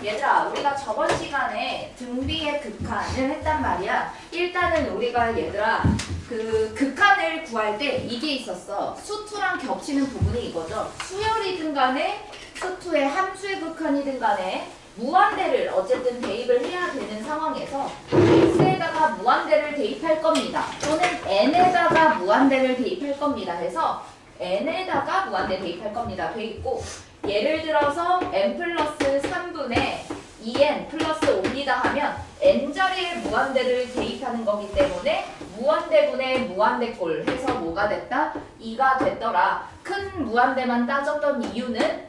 얘들아, 우리가 저번 시간에 등비의 극한을 했단 말이야. 일단은 우리가 얘들아 그 극한을 구할 때 이게 있었어. 수투랑 겹치는 부분이 이거죠. 수열이든 간에 수투의 함수의 극한이든 간에 무한대를 어쨌든 대입을 해야 되는 상황에서 x에다가 무한대를 대입할 겁니다. 또는 n에다가 무한대를 대입할 겁니다. 해서 n에다가 무한대 대입할 겁니다. 돼 있고, 예를 들어서 n 플러스 3분의 2n 플러스 5입니다 하면 n 자리에 무한대를 대입하는 거기 때문에 무한대분의 무한대꼴 해서 뭐가 됐다? 2가 됐더라. 큰 무한대만 따졌던 이유는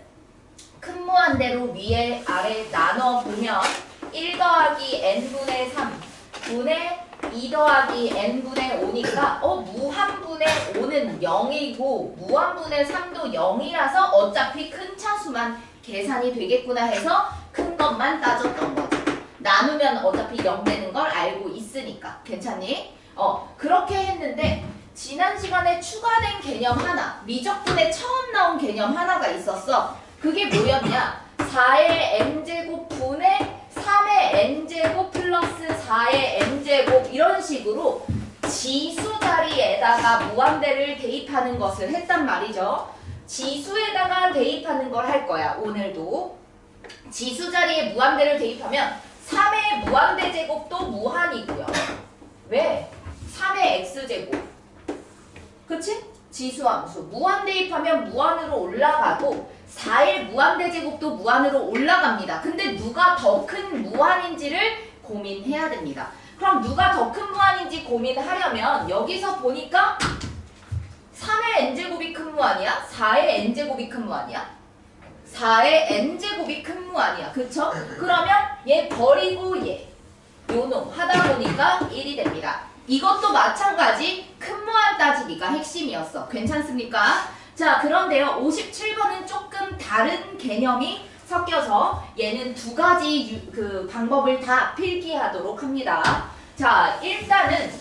큰 무한대로 위에 아래 나눠보면 1 더하기 n분의 3 분의 2 더하기 n분의 5니까 무한분의 5는 0이고 무한분의 3도 0이라서 어차피 큰 차수만 계산이 되겠구나 해서 큰 것만 따졌던 거죠. 나누면 어차피 0 되는 걸 알고 있으니까. 괜찮니? 그렇게 했는데 지난 시간에 추가된 개념 하나, 미적분에 처음 나온 개념 하나가 있었어. 그게 뭐였냐? 4의 n제곱 분의 3의 n제곱 플러스 4의 n제곱 이런 식으로 지수 자리에다가 무한대를 대입하는 것을 했단 말이죠. 지수에다가 대입하는 걸 할 거야. 오늘도. 지수 자리에 무한대를 대입하면 3의 무한대 제곱도 무한이고요. 왜? 3의 x제곱. 그치? 지수함수. 무한 대입하면 무한으로 올라가고 4의 무한대 제곱도 무한으로 올라갑니다. 근데 누가 더 큰 무한인지를 고민해야 됩니다. 그럼 누가 더 큰 무한인지 고민하려면 여기서 보니까 3의 n제곱이 큰 무한이야? 4의 n제곱이 큰 무한이야? 4의 n제곱이 큰 무한이야. 그쵸? 그러면 얘 버리고 얘 요놈 하다 보니까 1이 됩니다. 이것도 마찬가지 큰 무한 따지기가 핵심이었어. 괜찮습니까? 자, 그런데요. 57번은 조금 다른 개념이 섞여서 얘는 두 가지 방법을 다 필기하도록 합니다. 자, 일단은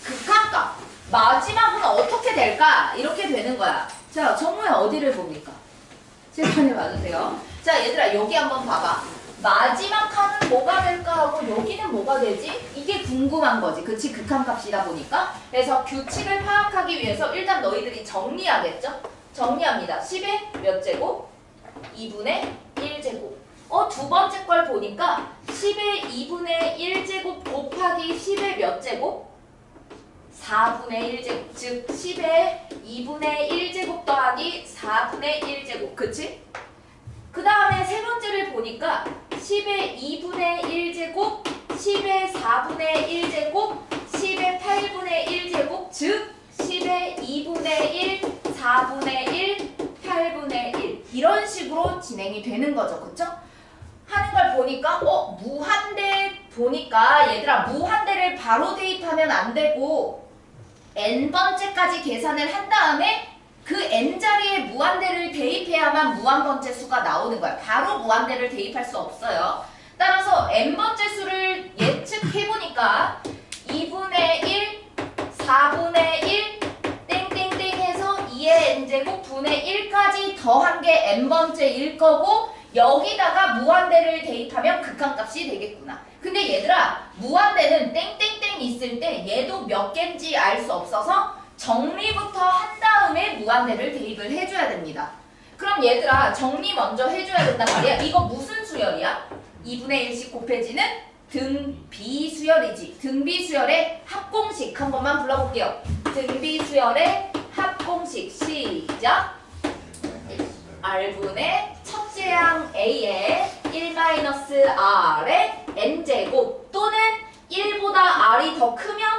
극한값 마지막은 어떻게 될까? 이렇게 되는 거야. 자, 정우야 어디를 봅니까? 칠판에 봐주세요. 자, 얘들아 여기 한번 봐봐. 마지막 칸은 뭐가 될까 하고 여기는 뭐가 되지? 이게 궁금한 거지. 그치? 극한값이다 보니까. 그래서 규칙을 파악하기 위해서 일단 너희들이 정리하겠죠? 정리합니다. 10의 몇 제곱? 2분의 1제곱. 두 번째 걸 보니까 10의 2분의 1제곱 곱하기 10의 몇 제곱? 4분의 1제곱. 즉 10의 2분의 1제곱 더하기 4분의 1제곱. 그치? 그 다음에 세 번째를 보니까 10의 2분의 1제곱, 10의 4분의 1제곱, 10의 8분의 1제곱, 즉 10의 2분의 1, 4분의 1, 8분의 1 이런 식으로 진행이 되는 거죠. 그쵸? 하는 걸 보니까 무한대 보니까 얘들아 무한대를 바로 대입하면 안 되고 n번째까지 계산을 한 다음에 그 n자리에 무한대를 대입해야만 무한번째 수가 나오는 거야. 바로 무한대를 대입할 수 없어요. 따라서 n번째 수를 예측해보니까 2분의 1, 4분의 1, 땡땡땡 해서 2의 n제곱 분의 1까지 더한 게 n번째일 거고 여기다가 무한대를 대입하면 극한값이 되겠구나. 근데 얘들아 무한대는 땡땡땡 있을 때 얘도 몇 개인지 알 수 없어서 정리부터 한 다음에 무한대를 대입을 해줘야 됩니다. 그럼 얘들아 정리 먼저 해줘야 된단 말이야. 이거 무슨 수열이야? 2분의 1씩 곱해지는 등비수열이지. 등비수열의 합공식 한 번만 불러볼게요. 등비수열의 합공식 시작. R분의 첫째 항 A에 1-R의 N제곱 또는 1보다 R이 더 크면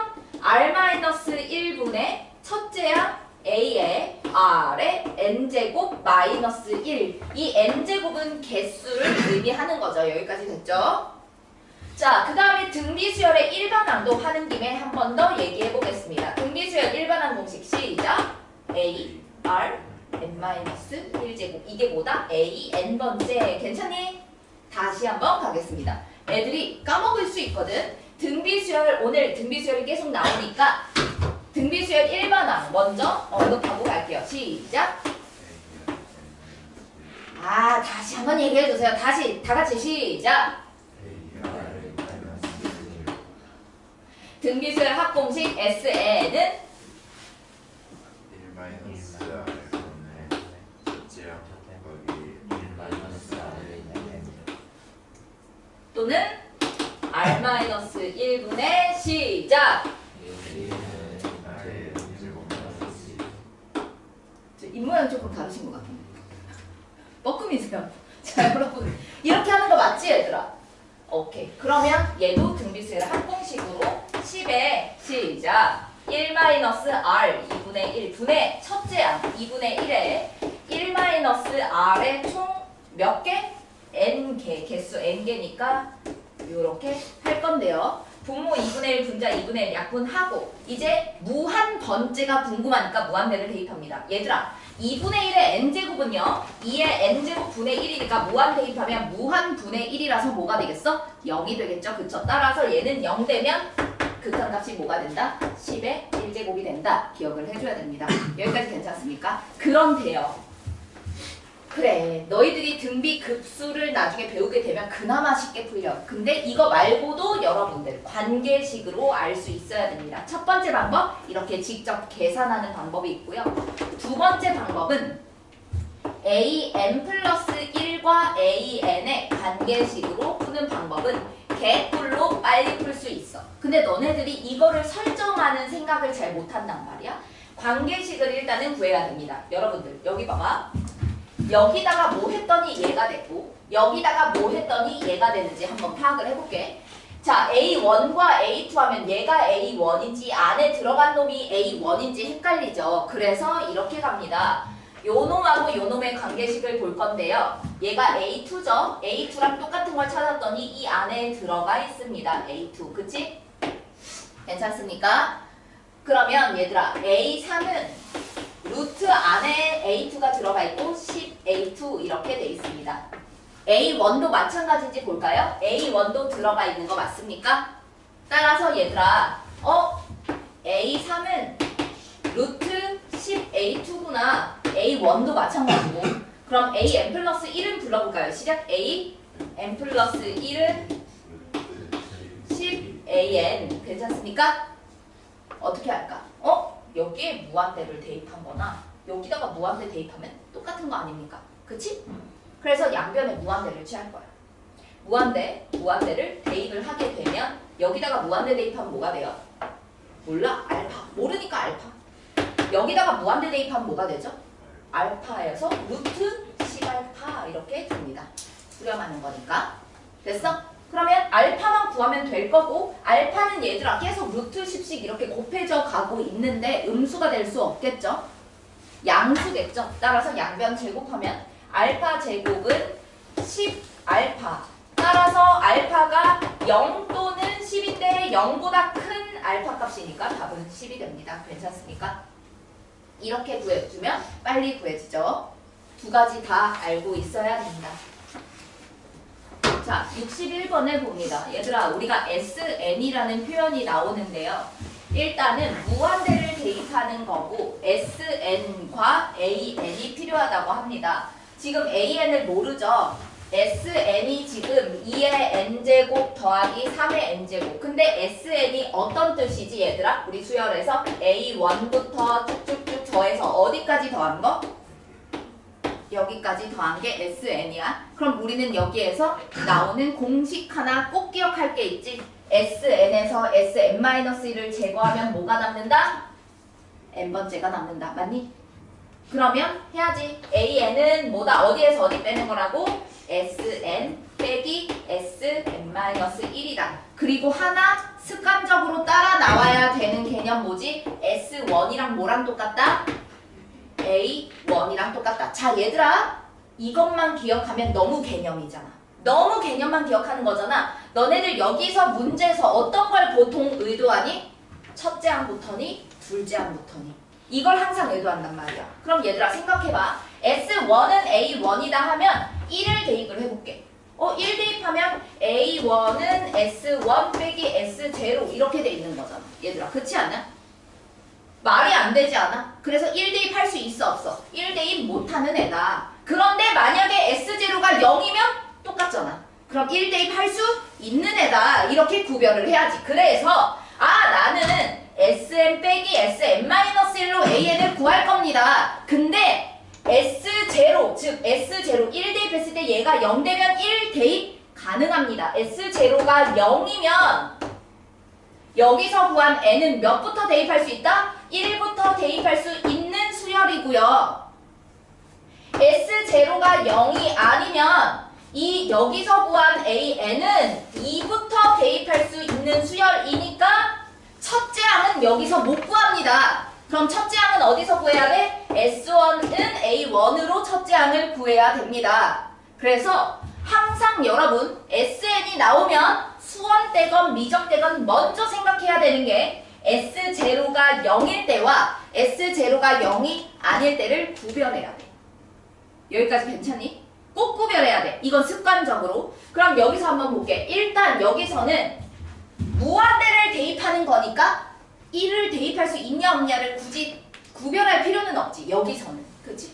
R-1분의 첫째 항 A의 R의 N제곱 마이너스 1. 이 N제곱은 개수를 의미하는 거죠. 여기까지 됐죠? 자, 그 다음에 등비수열의 일반항도 하는 김에 한 번 더 얘기해 보겠습니다. 등비수열 일반항 공식 시작. A, R, N-1제곱. 이게 뭐다? A, N번째. 괜찮니? 다시 한번 가겠습니다. 애들이 까먹을 수 있거든. 등비수열, 오늘 등비수열이 계속 나오니까 등비수열 일반항 먼저 언급하고 갈게요. 시작. 다시 한번 얘기해 주세요. 다시 다 같이 시작. 등비수열 합공식 SN은 1-R분의 첫째야 거기 1-R은 또는 R-1분의 시작. 입모양 조금 다르신 것 같은데. 뻐끔이세요. 자, 여러분 이렇게 하는 거 맞지 얘들아? 오케이. 그러면 얘도 등비수열 합공식으로 10에 시작. 1-R 2분의 1 분의 첫째야 2분의 1에 1-R의 총 몇 개? n개, 개수 n개니까 요렇게 할 건데요. 분모 2분의 1, 분자 2분의 1 약분하고 이제 무한 번째가 궁금하니까 무한대를 대입합니다. 얘들아 2분의 1의 n제곱은요 2의 n제곱 분의 1이니까 무한 대입하면 무한 분의 1이라서 뭐가 되겠어? 0이 되겠죠. 그쵸? 따라서 얘는 0 되면 극한값이 뭐가 된다? 10의 1제곱이 된다. 기억을 해줘야 됩니다. 여기까지 괜찮습니까? 그런데요. 그래 너희들이 등비 급수를 나중에 배우게 되면 그나마 쉽게 풀려. 근데 이거 말고도 여러분들 관계식으로 알 수 있어야 됩니다. 첫 번째 방법 이렇게 직접 계산하는 방법이 있고요. 두 번째 방법은 an 플러스 1과 an의 관계식으로 푸는 방법은 개꿀로 빨리 풀 수 있어. 근데 너네들이 이거를 설정하는 생각을 잘 못한단 말이야. 관계식을 일단은 구해야 됩니다. 여러분들 여기 봐봐. 여기다가 뭐 했더니 얘가 됐고 여기다가 뭐 했더니 얘가 되는지 한번 파악을 해볼게. 자 A1과 A2 하면 얘가 A1인지 안에 들어간 놈이 A1인지 헷갈리죠. 그래서 이렇게 갑니다. 요 놈하고 요 놈의 관계식을 볼 건데요. 얘가 A2죠. A2랑 똑같은 걸 찾았더니 이 안에 들어가 있습니다. A2 그치? 괜찮습니까? 그러면 얘들아 A3은 루트 안에 A2가 들어가 있고 10A2 이렇게 돼 있습니다. A1도 마찬가지인지 볼까요? A1도 들어가 있는 거 맞습니까? 따라서 얘들아 A3은 루트 10A2구나. A1도 마찬가지고 그럼 AN 플러스 1은 불러볼까요? 시작 AN 플러스 1은 10AN 괜찮습니까? 어떻게 할까? 여기에 무한대를 대입한 거나 여기다가 무한대 대입하면 똑같은 거 아닙니까? 그치? 그래서 양변에 무한대를 취할 거야. 무한대를 대입을 하게 되면 여기다가 무한대 대입하면 뭐가 돼요? 몰라? 알파. 모르니까 알파. 여기다가 무한대 대입하면 뭐가 되죠? 알파에서 루트 10알파 이렇게 됩니다. 수렴하는 거니까. 됐어? 그러면 알파만 구하면 될 거고 알파는 얘들아 계속 루트 10씩 이렇게 곱해져 가고 있는데 음수가 될 수 없겠죠? 양수겠죠? 따라서 양변 제곱하면 알파 제곱은 10알파. 따라서 알파가 0 또는 10인데 0보다 큰 알파 값이니까 답은 10이 됩니다. 괜찮습니까? 이렇게 구해주면 빨리 구해지죠. 두 가지 다 알고 있어야 됩니다. 자, 61번에 봅니다. 얘들아, 우리가 SN이라는 표현이 나오는데요. 일단은 무한대를 대입하는 거고 SN과 AN이 필요하다고 합니다. 지금 AN을 모르죠? SN이 지금 2의 n제곱 더하기 3의 n제곱. 근데 SN이 어떤 뜻이지 얘들아? 우리 수열에서 A1부터 쭉쭉쭉 더해서 어디까지 더한 거? 여기까지 더한 게 SN이야. 그럼 우리는 여기에서 나오는 공식 하나 꼭 기억할 게 있지. SN에서 SN-1을 제거하면 뭐가 남는다? n번째가 남는다. 맞니? 그러면 해야지. AN은 뭐다? 어디에서 어디 빼는 거라고? SN 빼기 SN-1이다. 그리고 하나 습관적으로 따라 나와야 되는 개념 뭐지? S1이랑 뭐랑 똑같다? A1이랑 똑같다. 자 얘들아 이것만 기억하면 너무 개념이잖아. 너무 개념만 기억하는 거잖아. 너네들 여기서 문제에서 어떤 걸 보통 의도하니? 첫째 항부터니? 둘째 항부터니? 이걸 항상 의도한단 말이야. 그럼 얘들아 생각해봐. S1은 A1이다 하면 1을 대입을 해볼게. 1 대입하면 A1은 S1 빼기 S0 이렇게 돼 있는 거잖아. 얘들아 그렇지 않아? 말이 안 되지 않아? 그래서 1 대입할 수 있어 없어? 1 대입 못하는 애다. 그런데 만약에 S0가 0이면 똑같잖아. 그럼 1 대입할 수 있는 애다. 이렇게 구별을 해야지. 그래서 나는 Sn 빼기 Sn-1로 AN을 구할 겁니다. 근데 S0, 즉 S0 1 대입했을 때 얘가 0 되면 1 대입 가능합니다. S0가 0이면 여기서 구한 n은 몇부터 대입할 수 있다? 1부터 대입할 수 있는 수열이고요. S0가 0이 아니면 이 여기서 구한 AN은 2부터 대입할 수 있는 수열이니까 첫째 항은 여기서 못 구합니다. 그럼 첫째 항은 어디서 구해야 돼? S1은 A1으로 첫째 항을 구해야 됩니다. 그래서 항상 여러분 SN이 나오면 수원되건 미적되건 먼저 생각해야 되는 게 S0가 0일 때와 S0가 0이 아닐 때를 구별해야 돼. 여기까지 괜찮니? 꼭 구별해야 돼. 이건 습관적으로. 그럼 여기서 한번 볼게. 일단 여기서는 무한대를 대입하는 거니까 1을 대입할 수 있냐 없냐를 굳이 구별할 필요는 없지. 여기서는. 그치?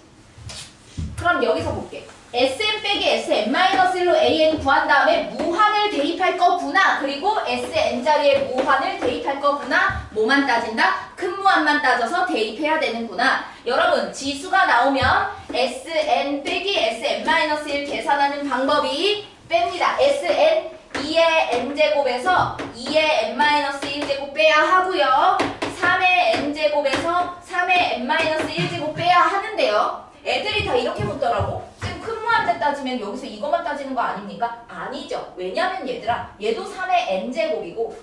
그럼 여기서 볼게. Sn 빼기 Sn-1로 AN 구한 다음에 무한을 대입할 거구나. 그리고 Sn 자리에 무한을 대입할 거구나. 뭐만 따진다? 큰 무한만 따져서 대입해야 되는구나. 여러분 지수가 나오면 Sn 빼기 Sn-1 계산하는 방법이 뺍니다. Sn 2의 n제곱에서 2의 n-1제곱 빼야 하고요. 3의 n제곱에서 3의 n-1제곱 빼야 하는데요. 애들이 다 이렇게 묻더라고. 지금 큰 무한대 따지면 여기서 이것만 따지는 거 아닙니까? 아니죠. 왜냐면 얘들아 얘도 3의 n제곱이고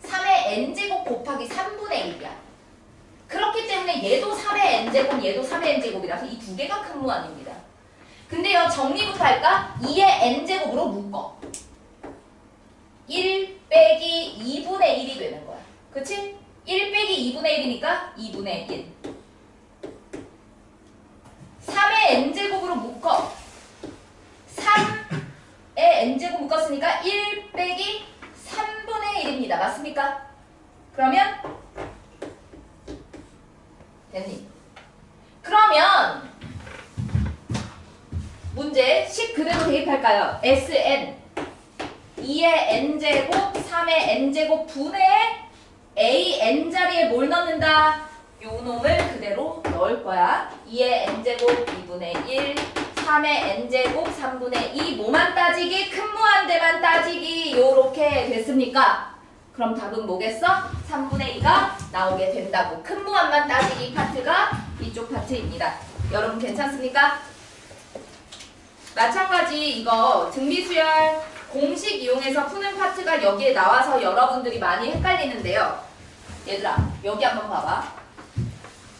3의 n제곱 곱하기 3분의 1이야. 그렇기 때문에 얘도 3의 n제곱 얘도 3의 n제곱이라서 이 두 개가 큰 무한입니다. 근데요 정리부터 할까? 2의 n제곱으로 묶어. 1 빼기 2분의 1이 되는 거야. 그치? 1 빼기 2분의 1이니까 2분의 1. 3의 n제곱으로 묶어. 3의 n제곱 묶었으니까 1 빼기 3분의 1입니다. 맞습니까? 그러면 됐니? 그러면 문제 10 그대로 대입할까요? Sn 2의 n제곱 3의 n제곱 분의 an 자리에 뭘 넣는다? 요 놈을 그대로 넣을 거야. 2의 n제곱 2분의 1 3의 n제곱 3분의 2 뭐만 따지기? 큰 무한대만 따지기. 요렇게 됐습니까? 그럼 답은 뭐겠어? 3분의 2가 나오게 된다고. 큰 무한만 따지기 파트가 이쪽 파트입니다. 여러분 괜찮습니까? 마찬가지 이거 등비수열 공식 이용해서 푸는 파트가 여기에 나와서 여러분들이 많이 헷갈리는데요. 얘들아 여기 한번 봐봐.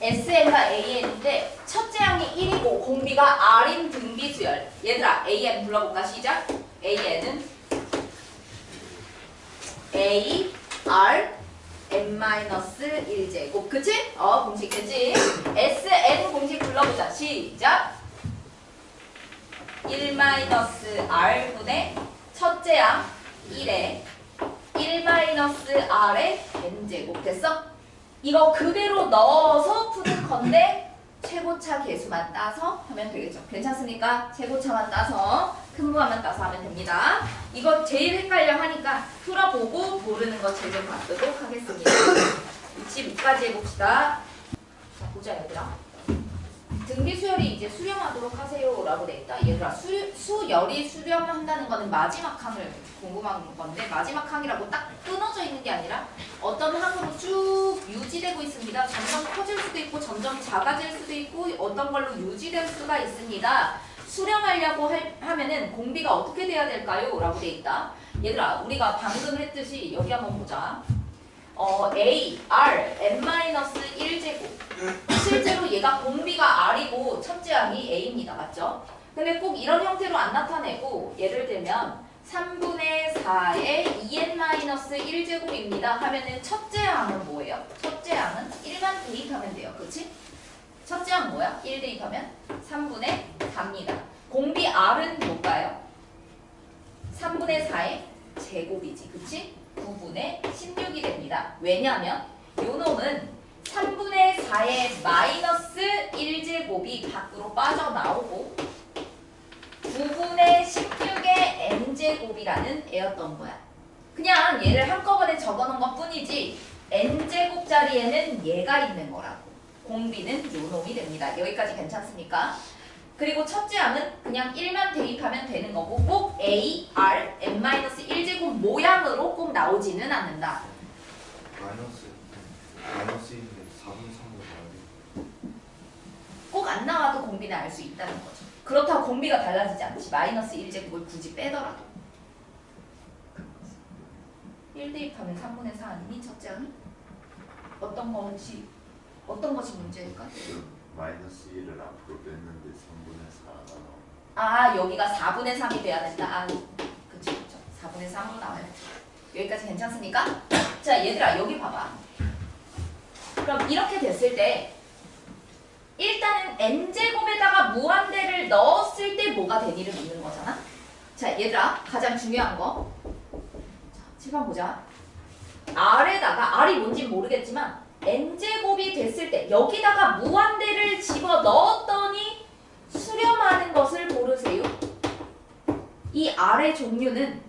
SN과 AN인데 첫째 항이 1이고 공비가 R인 등비수열. 얘들아 AN 불러볼까? 시작. AN은 A, R, n-1제곱. 그치? 공식 되지? SN 공식 불러보자. 시작. 1-R분의 첫째 항 1에 1-R의 n제곱. 됐어? 이거 그대로 넣어서 푸는 건데 최고차 계수만 따서 하면 되겠죠. 괜찮습니까? 최고차만 따서 큰 무한만 따서 하면 됩니다. 이거 제일 헷갈려 하니까 풀어보고 모르는 거 제좀 받도록 하겠습니다. 25까지 해봅시다. 자 보자 얘들아. 등비수열이 이제 수렴하도록 하세요 라고 돼있다. 얘들아 수열이 수렴한다는 거는 마지막 항을 궁금한 건데 마지막 항이라고 딱 끊어져 있는 게 아니라 어떤 항으로 쭉 유지되고 있습니다. 점점 커질 수도 있고 점점 작아질 수도 있고 어떤 걸로 유지될 수가 있습니다. 수렴하려고 하면은 공비가 어떻게 돼야 될까요? 라고 돼있다. 얘들아 우리가 방금 했듯이 여기 한번 보자. A, R, n-1제곱. 실제로 얘가 공비가 R이고 첫째 항이 A입니다. 맞죠? 근데 꼭 이런 형태로 안 나타내고 예를 들면 3분의 4의 2n-1제곱입니다 하면은 첫째 항은 뭐예요? 첫째 항은 1만 대입하면 돼요. 그치? 첫째 항 뭐야? 1 대입하면 3분의 4입니다. 공비 R은 뭘까요? 3분의 4의 제곱이지. 그치? 9분의 16이 됩니다. 왜냐하면 요 놈은 3분의 4의 마이너스 1제곱이 밖으로 빠져나오고 9분의 16의 n제곱이라는 애였던 거야. 그냥 얘를 한꺼번에 적어놓은 것 뿐이지 n제곱 자리에는 얘가 있는 거라고. 공비는 요 놈이 됩니다. 여기까지 괜찮습니까? 그리고 첫째 항은 그냥 1만 대입하면 되는 거고 꼭 A, R, n-1제곱 모양으로 꼭 나오지는 않는다. 마이너스인데 4분 3분 나와야 돼. 꼭 안 나와도 공비는 알 수 있다는 거죠. 그렇다고 공비가 달라지지 않지. 마이너스 1제곱을 굳이 빼더라도. 1 대입하면 3분의 4 아니니 첫째 항이? 어떤 것이 문제일까? 마이너스 1을 앞으로 뺐는데 3분의 4가 나와. 아 여기가 4분의 3이 돼야 된다. 아 그쵸 4분의 3으로 나와요. 여기까지 괜찮습니까? 자 얘들아 여기 봐봐. 그럼 이렇게 됐을 때 일단은 n제곱에다가 무한대를 넣었을 때 뭐가 되니를 묻는 거잖아. 자 얘들아 가장 중요한 거. 자 7번 보자. R에다가 R이 뭔지 모르겠지만 n제곱이 됐을 때 여기다가 무한대를 집어 넣었더니 수렴하는 것을 고르세요. 이 R의 종류는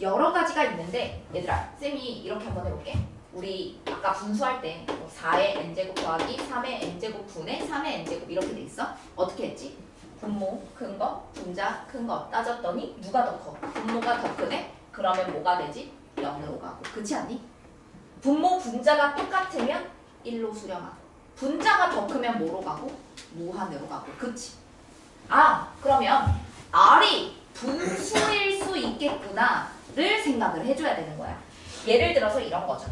여러 가지가 있는데 얘들아 쌤이 이렇게 한번 해볼게. 우리 아까 분수할 때 4의 n제곱 더하기 3의 n제곱 분의 3의 n제곱 이렇게 돼 있어. 어떻게 했지? 분모 큰 거, 분자 큰 거 따졌더니 누가 더 커? 분모가 더 크네? 그러면 뭐가 되지? 0으로 가고. 그렇지 않니? 분모 분자가 똑같으면 1로 수렴하고 분자가 더 크면 뭐로 가고? 무한으로 가고. 그치? 아 그러면 R이 분수일 수 있겠구나를 생각을 해줘야 되는 거야. 예를 들어서 이런 거죠.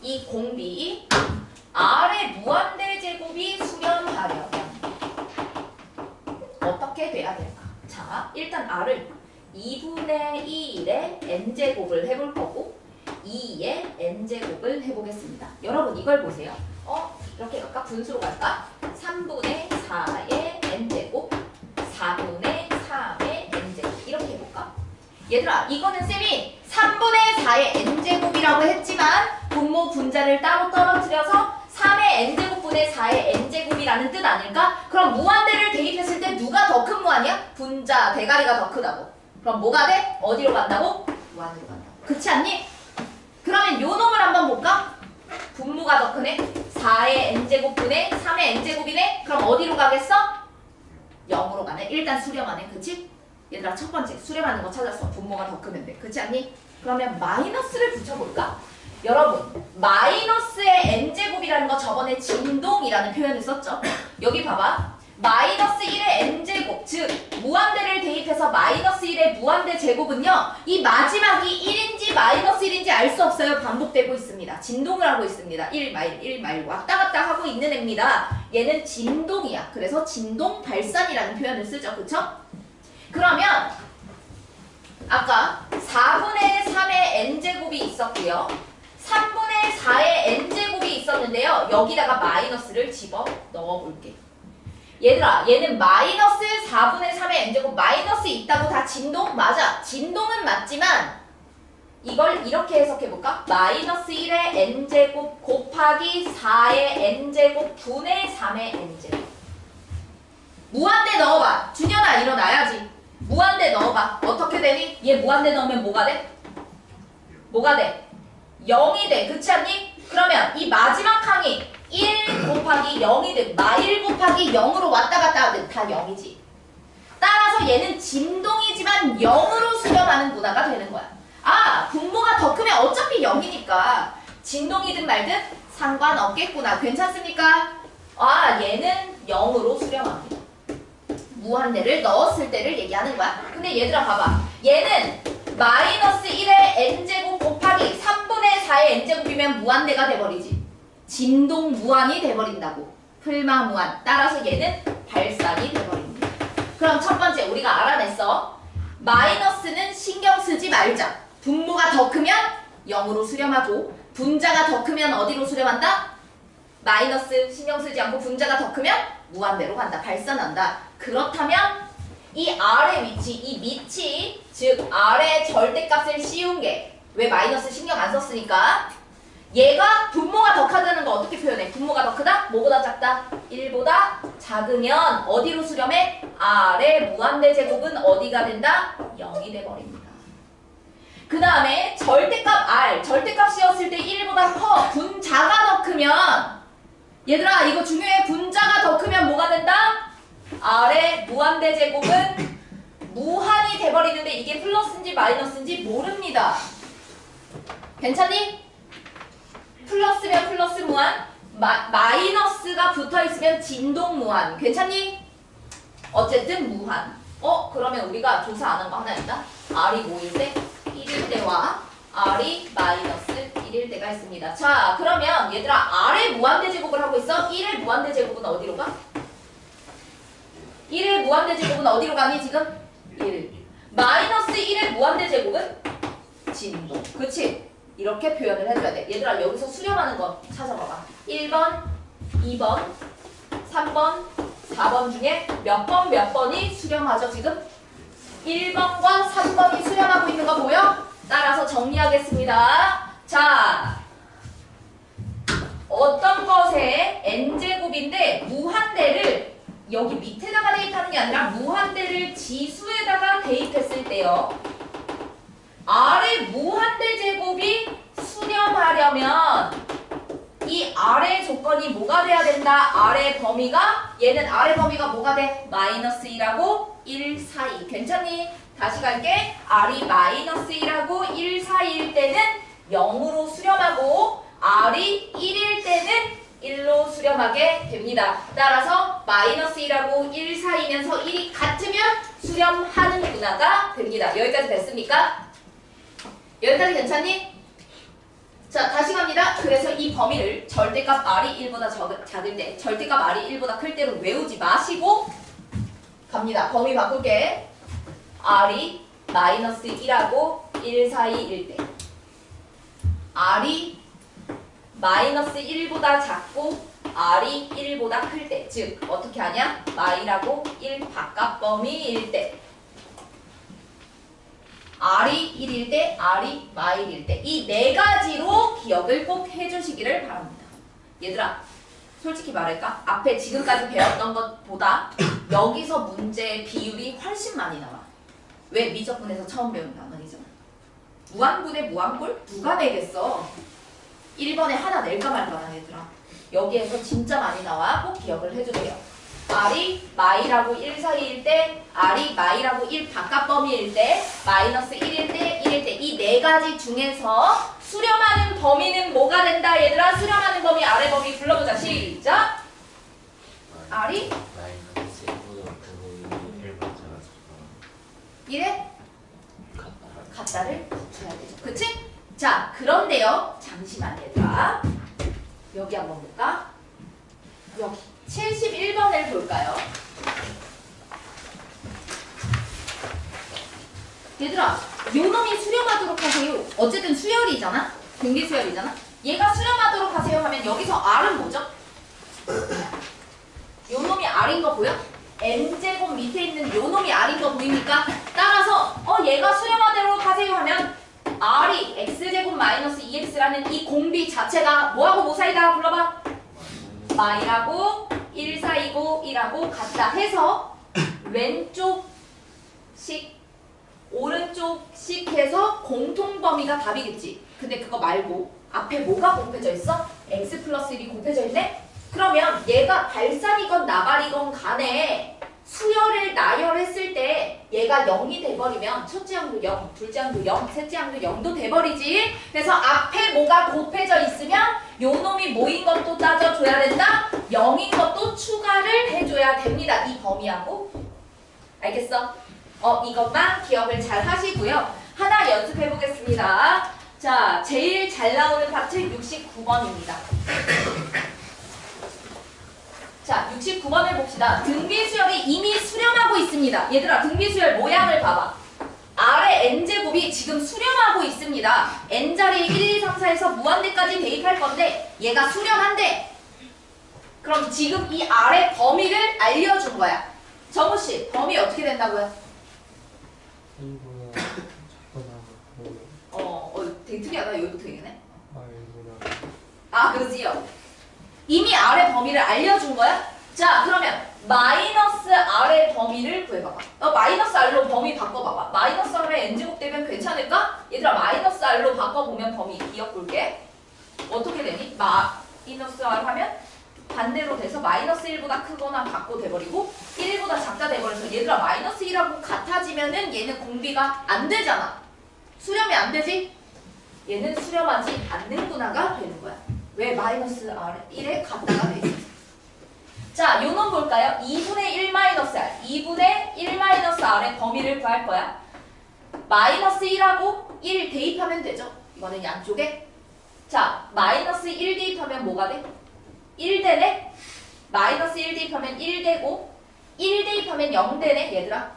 이 공비 R의 무한대 제곱이 수렴하려면 어떻게 돼야 될까? 자 일단 R을 2분의 2의 n제곱을 해볼 거고 2의 n제곱을 해보겠습니다. 여러분 이걸 보세요. 이렇게 갈까? 분수로 갈까? 3분의 4의 n제곱 4분의 3의 n제곱 이렇게 해볼까? 얘들아 이거는 쌤이 3분의 4의 n제곱이라고 했지만 분모 분자를 따로 떨어뜨려서 3의 n제곱분의 4의 n제곱이라는 뜻 아닐까? 그럼 무한대를 대입했을 때 누가 더 큰 무한이야? 분자 대가리가 더 크다고. 그럼 뭐가 돼? 어디로 간다고? 무한으로 간다고. 그렇지 않니? 그러면 요 놈을 한번 볼까? 분모가 더 크네? 4의 n제곱분의 3의 n제곱이네? 그럼 어디로 가겠어? 0으로 가네. 일단 수렴하네. 그치? 얘들아 첫 번째 수렴하는 거 찾았어. 분모가 더 크면 돼. 그렇지 않니? 그러면 마이너스를 붙여볼까? 여러분 마이너스의 n제곱이라는 거 저번에 진동이라는 표현을 썼죠. 여기 봐봐. 마이너스 1의 n제곱 즉 무한대를 대입해서 마이너스 1의 무한대 제곱은요 이 마지막이 1인지 마이너스 1인지 알 수 없어요. 반복되고 있습니다. 진동을 하고 있습니다. 1 마일 왔다 갔다 하고 있는 애입니다. 얘는 진동이야. 그래서 진동 발산이라는 표현을 쓰죠. 그쵸? 그러면 아까 4분의 3의 n제곱이 있었고요 3분의 4의 n제곱이 있었는데요 여기다가 마이너스를 집어 넣어볼게. 얘들아 얘는 마이너스 4분의 3의 n제곱 마이너스 있다고 다 진동? 맞아. 진동은 맞지만 이걸 이렇게 해석해볼까? 마이너스 1의 n제곱 곱하기 4의 n제곱 분의 3의 n제곱 무한대 넣어봐. 준현아 일어나야지. 무한대 넣어봐. 어떻게 되니? 얘 무한대 넣으면 뭐가 돼? 뭐가 돼? 0이 돼. 그렇지 않니? 그러면 이 마지막 항이 1 곱하기 0이든 마1 곱하기 0으로 왔다 갔다 하든 다 0이지. 따라서 얘는 진동이지만 0으로 수렴하는 문화가 되는 거야. 아 분모가 더 크면 어차피 0이니까 진동이든 말든 상관없겠구나. 괜찮습니까? 아 얘는 0으로 수렴합니다. 무한대를 넣었을 때를 얘기하는 거야. 근데 얘들아 봐봐. 얘는 마이너스 1의 n제곱 곱하기 3분의 4의 n제곱이면 무한대가 돼버리지. 진동 무한이 돼버린다고. 풀마 무한. 따라서 얘는 발산이 돼버립니다. 그럼 첫 번째 우리가 알아냈어. 마이너스는 신경 쓰지 말자. 분모가 더 크면 0으로 수렴하고 분자가 더 크면 어디로 수렴한다? 마이너스 신경 쓰지 않고 분자가 더 크면 무한대로 간다. 발산한다. 그렇다면 이 R의 위치, 이 밑이 즉 R의 절대값을 씌운 게 왜 마이너스 신경 안 썼으니까 얘가 분모가 더 크다는 거 어떻게 표현해? 분모가 더 크다? 뭐보다 작다? 1보다 작으면 어디로 수렴해? R의 무한대 제곱은 어디가 된다? 0이 돼버립니다. 그 다음에 절대값 R, 절대값이었을 때 1보다 커, 분자가 더 크면 얘들아 이거 중요해. 분자가 더 크면 뭐가 된다? R의 무한대 제곱은 무한이 돼버리는데 이게 플러스인지 마이너스인지 모릅니다. 괜찮니? 플러스면 플러스 무한, 마이너스가 붙어있으면 진동 무한. 괜찮니? 어쨌든 무한. 그러면 우리가 조사 안 한 거 하나 있다? R이 뭐일 때? 1일 때와 R이 마이너스 1일 때가 있습니다. 자, 그러면 얘들아 R의 무한대 제곱을 하고 있어. 1의 무한대 제곱은 어디로 가? 1의 무한대 제곱은 어디로 가니 지금? 1. 마이너스 1의 무한대 제곱은 진동. 그치? 이렇게 표현을 해줘야 돼. 얘들아 여기서 수렴하는 거 찾아봐봐. 1번, 2번, 3번, 4번 중에 몇 번이 수렴하죠 지금? 1번과 3번이 수렴하고 있는 거 보여? 따라서 정리하겠습니다. 자, 어떤 것의 n제곱인데 무한대를 여기 밑에다가 대입하는 게 아니라 무한대를 지수에다가 대입했을 때요. R의 무한대 제곱이 수렴하려면 이 R의 조건이 뭐가 돼야 된다? R의 범위가 얘는 R의 범위가 뭐가 돼? 마이너스 1하고 1 사이. 괜찮니? 다시 갈게. R이 마이너스 1하고 1 사이일 때는 0으로 수렴하고 R이 1일 때는 1로 수렴하게 됩니다. 따라서 마이너스 1하고 1 사이면서 1이 같으면 수렴하는구나가 됩니다. 여기까지 됐습니까? 여기까지 괜찮니? 자, 다시 갑니다. 그래서 이 범위를 절대값 R이 1보다 작을 때, 절대값 R이 1보다 클 때로 외우지 마시고 갑니다. 범위 바꿀게. R이 마이너스 1하고 1 사이일 때, R이 마이너스 1보다 작고 R이 1보다 클 때, 즉 어떻게 하냐? 마이라고 1 바깥 범위일 때, R이 1일 때, R이 마일일 때, 이 네 가지로 기억을 꼭 해주시기를 바랍니다. 얘들아, 솔직히 말할까? 앞에 지금까지 배웠던 것보다 여기서 문제의 비율이 훨씬 많이 나와. 왜? 미적분에서 처음 배운 단원이잖아. 무한분의 무한꼴? 누가 내겠어? 1번에 하나 낼까 말까 얘들아. 여기에서 진짜 많이 나와. 꼭 기억을 해주세요. R이 마이라고 1 사이일 때, R이 마이라고 1 바깥 범위일 때, 마이너스 1일 때, 1일 때, 이 네 가지 중에서 수렴하는 범위는 뭐가 된다 얘들아? 수렴하는 범위, R의 범위 불러보자. 시작! R이 마이너스 1보다 크고 1보다 작아서 1에 같다. 같다를 붙여야 되죠. 그치? 자, 그런데요. 잠시만 얘들아. 여기 한번 볼까? 여기 71번을 볼까요? 얘들아, 요 놈이 수렴하도록 하세요. 어쨌든 수열이잖아? 등비수열이잖아? 얘가 수렴하도록 하세요 하면 여기서 R은 뭐죠? 요 놈이 R인 거 보여? n제곱 밑에 있는 요 놈이 R인 거 보입니까? 따라서 얘가 수렴하도록 하세요 하면 R이 x제곱 마이너스 2x라는 이 공비 자체가 뭐하고 뭐 사이다? 불러봐. 마이라고 1 사이고 1하고 같다 해서 왼쪽식 오른쪽식 해서 공통범위가 답이겠지. 근데 그거 말고 앞에 뭐가 곱해져 있어? x 플러스 1이 곱해져 있네? 그러면 얘가 발산이건 나발이건 간에 수열을 나열했을 때 얘가 0이 돼버리면 첫째 항도 0, 둘째 항도 0, 셋째 항도 0도 돼버리지. 그래서 앞에 뭐가 곱해져 있으면 요 놈이 뭐인 것도 따져줘야 된다. 0인 것도 추가를 해줘야 됩니다. 이 범위하고. 알겠어? 이것만 기억을 잘 하시고요. 하나 연습해 보겠습니다. 자, 제일 잘 나오는 파트 69번입니다. 자, 69번을 봅시다. 등비수열이 이미 수렴하고 있습니다. 얘들아, 등비수열 모양을 봐봐. R의 n제곱이 지금 수렴하고 있습니다. n자리에 1, 2, 3, 4에서 무한대까지 대입할 건데 얘가 수렴한대. 그럼 지금 이 R의 범위를 알려준 거야. 정우씨, 범위 어떻게 된다고요? 1보다 작거나 같고 되게 특이하다. 여기도 되게네. R보다 아, 그지요. 이미 R의 범위를 알려준 거야? 자, 그러면 마이너스 R의 범위를 구해봐봐. 마이너스 R로 범위 바꿔봐봐. 마이너스 R의 n제곱 되면 괜찮을까? 얘들아, 마이너스 R로 바꿔보면 범위 기억 볼게. 어떻게 되니? 마이너스 R 하면 반대로 돼서 마이너스 1보다 크거나 같고 돼버리고 1보다 작다 돼버려서 얘들아 마이너스 1하고 같아지면은 얘는 공비가 안 되잖아. 수렴이 안 되지? 얘는 수렴하지 않는구나가 되는 거야. 왜? 마이너스 R 1에 같다가 돼 있어. 자, 요 놈 볼까요? 2분의 1 마이너스 R 2분의 1 마이너스 R의 범위를 구할 거야. 마이너스 1하고 1 대입하면 되죠. 이거는 양쪽에. 자, 마이너스 1 대입하면 뭐가 돼? 1 되네? 마이너스 1 대입하면 1 되고 1 대입하면 0 되네 얘들아.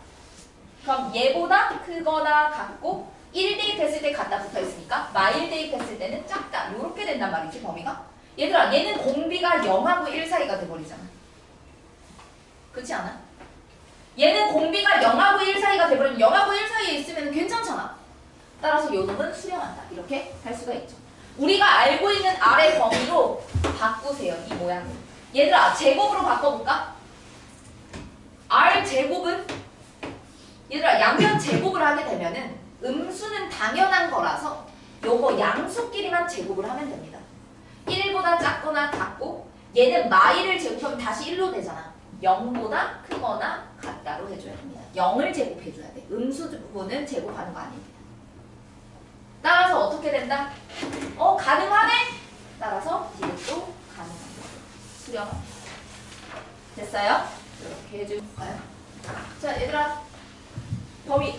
그럼 얘보다 크거나 같고 1 대입했을 때 같다 붙어있으니까 마1 대입했을 때는 작다 요렇게 된단 말이지 범위가. 얘들아 얘는 공비가 0하고 1 사이가 돼버리잖아. 그렇지 않아? 얘는 공비가 0하고 1 사이가 돼버리면 0하고 1 사이에 있으면 괜찮잖아. 따라서 요 놈은 수렴한다 이렇게 할 수가 있죠. 우리가 알고 있는 R의 범위로 바꾸세요. 이 모양을. 얘들아 제곱으로 바꿔볼까? R 제곱은 얘들아 양변 제곱을 하게 되면은 음수는 당연한 거라서 요거 양수끼리만 제곱을 하면 됩니다. 1보다 작거나 같고 얘는 마이를 제곱하면 다시 1로 되잖아. 0보다 크거나 같다로 해줘야 됩니다. 0을 제곱해줘야 돼. 음수 부분은 제곱하는 거 아닙니다. 따라서 어떻게 된다? 가능하네? 따라서 이것도 가능합니다. 수렴합니다. 됐어요? 이렇게 해줄까요? 자, 얘들아 범위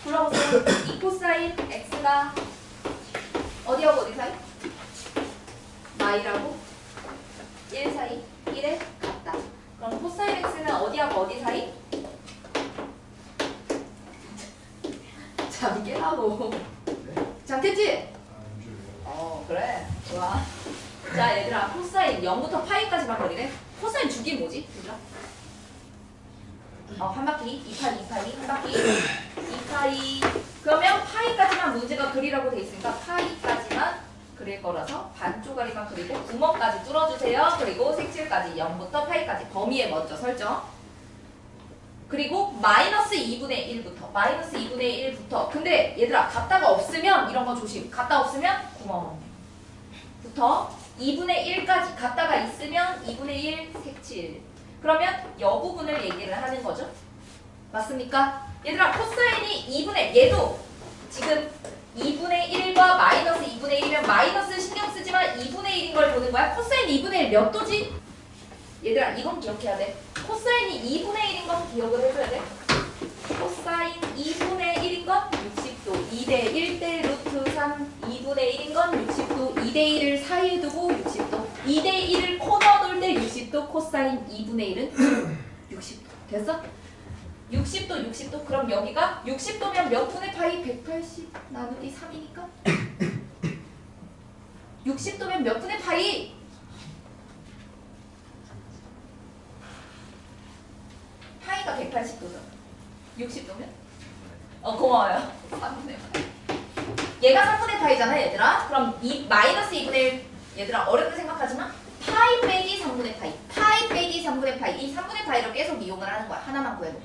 불러보세요. 이 코사인 x가 어디하고 어디 사이? 마이라고 1 사이 1에 같다. 그럼 코사인 x는 어디하고 어디 사이? 자, 깨라고. 잘됐지? 그래. 좋아. 자, 얘들아 코사인 0부터 파이까지만 거리래. 코사인 주기 뭐지? 얘들아? 한 바퀴 2파이 2파이 한 바퀴 2파이. 그러면 파이까지만 문제가 그리라고 돼 있으니까 파이까지만 그릴 거라서 반쪽짜리만 그리고 구멍까지 뚫어주세요. 그리고 색칠까지 0부터 파이까지 범위에 먼저 설정. 그리고 마이너스 2분의 1부터 마이너스 2분의 1부터. 근데 얘들아 같다가 없으면 이런 거 조심. 같다 없으면 구멍부터 2분의 1까지 같다가 있으면 2분의 1 색칠. 그러면 이 부분을 얘기를 하는 거죠. 맞습니까? 얘들아 코사인이 2분의 얘도 지금 2분의 1과 마이너스 2분의 1이면 마이너스 신경 쓰지만 2분의 1인 걸 보는 거야. 코사인 2분의 1 몇 도지? 얘들아 이건 기억해야 돼. 코사인이 2분의 1인 건 기억을 해줘야 돼. 코사인 2분의 1인 건 60도 2대 1대 루트 3 2분의 1인 건 60도 2대 1을 사이에 두고 60도 2대 1을 코너 돌 때 60도 코사인 2분의 1은 60도 됐어? 60도 60도 그럼 여기가 60도면 몇 분의 파이? 180 나누기 3이니까 60도면 몇 분의 파이? 파이가 180도잖아. 60도면? 고마워요. 3분의 파이. 얘가 3분의 파이잖아 얘들아. 그럼 이 마이너스 2분의 1 얘들아 어렵게 생각하지만 파이 빼기 3분의 파이 파이 빼기 3분의 파이 이 3분의 파이를 계속 이용을 하는 거야. 하나만 구해놓고.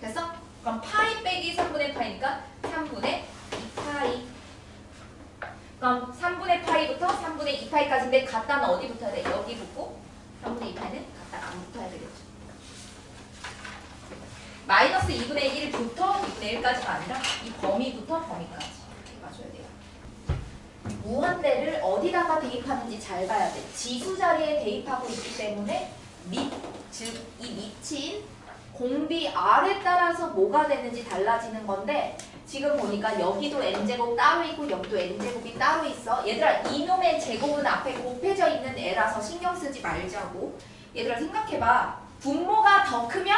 됐어? 그럼 파이 빼기 3분의 파이니까 3분의 2파이. 그럼 3분의 파이부터 3분의 2파이까지인데 같다는 어디 붙어야 돼? 여기 붙고 3분의 2파이는 같다 안 붙어야 되겠죠. 마이너스 2분의 1부터 2분의 1까지가 아니라 이 범위부터 범위까지 이렇게 봐줘야 돼요. 무한대를 어디다가 대입하는지 잘 봐야 돼. 지수 자리에 대입하고 있기 때문에 즉 이 밑인 공비 R에 따라서 뭐가 되는지 달라지는 건데 지금 보니까 여기도 n제곱 따로 있고 여기도 n제곱이 따로 있어. 얘들아 이놈의 제곱은 앞에 곱해져 있는 애라서 신경 쓰지 말자고. 얘들아 생각해봐. 분모가 더 크면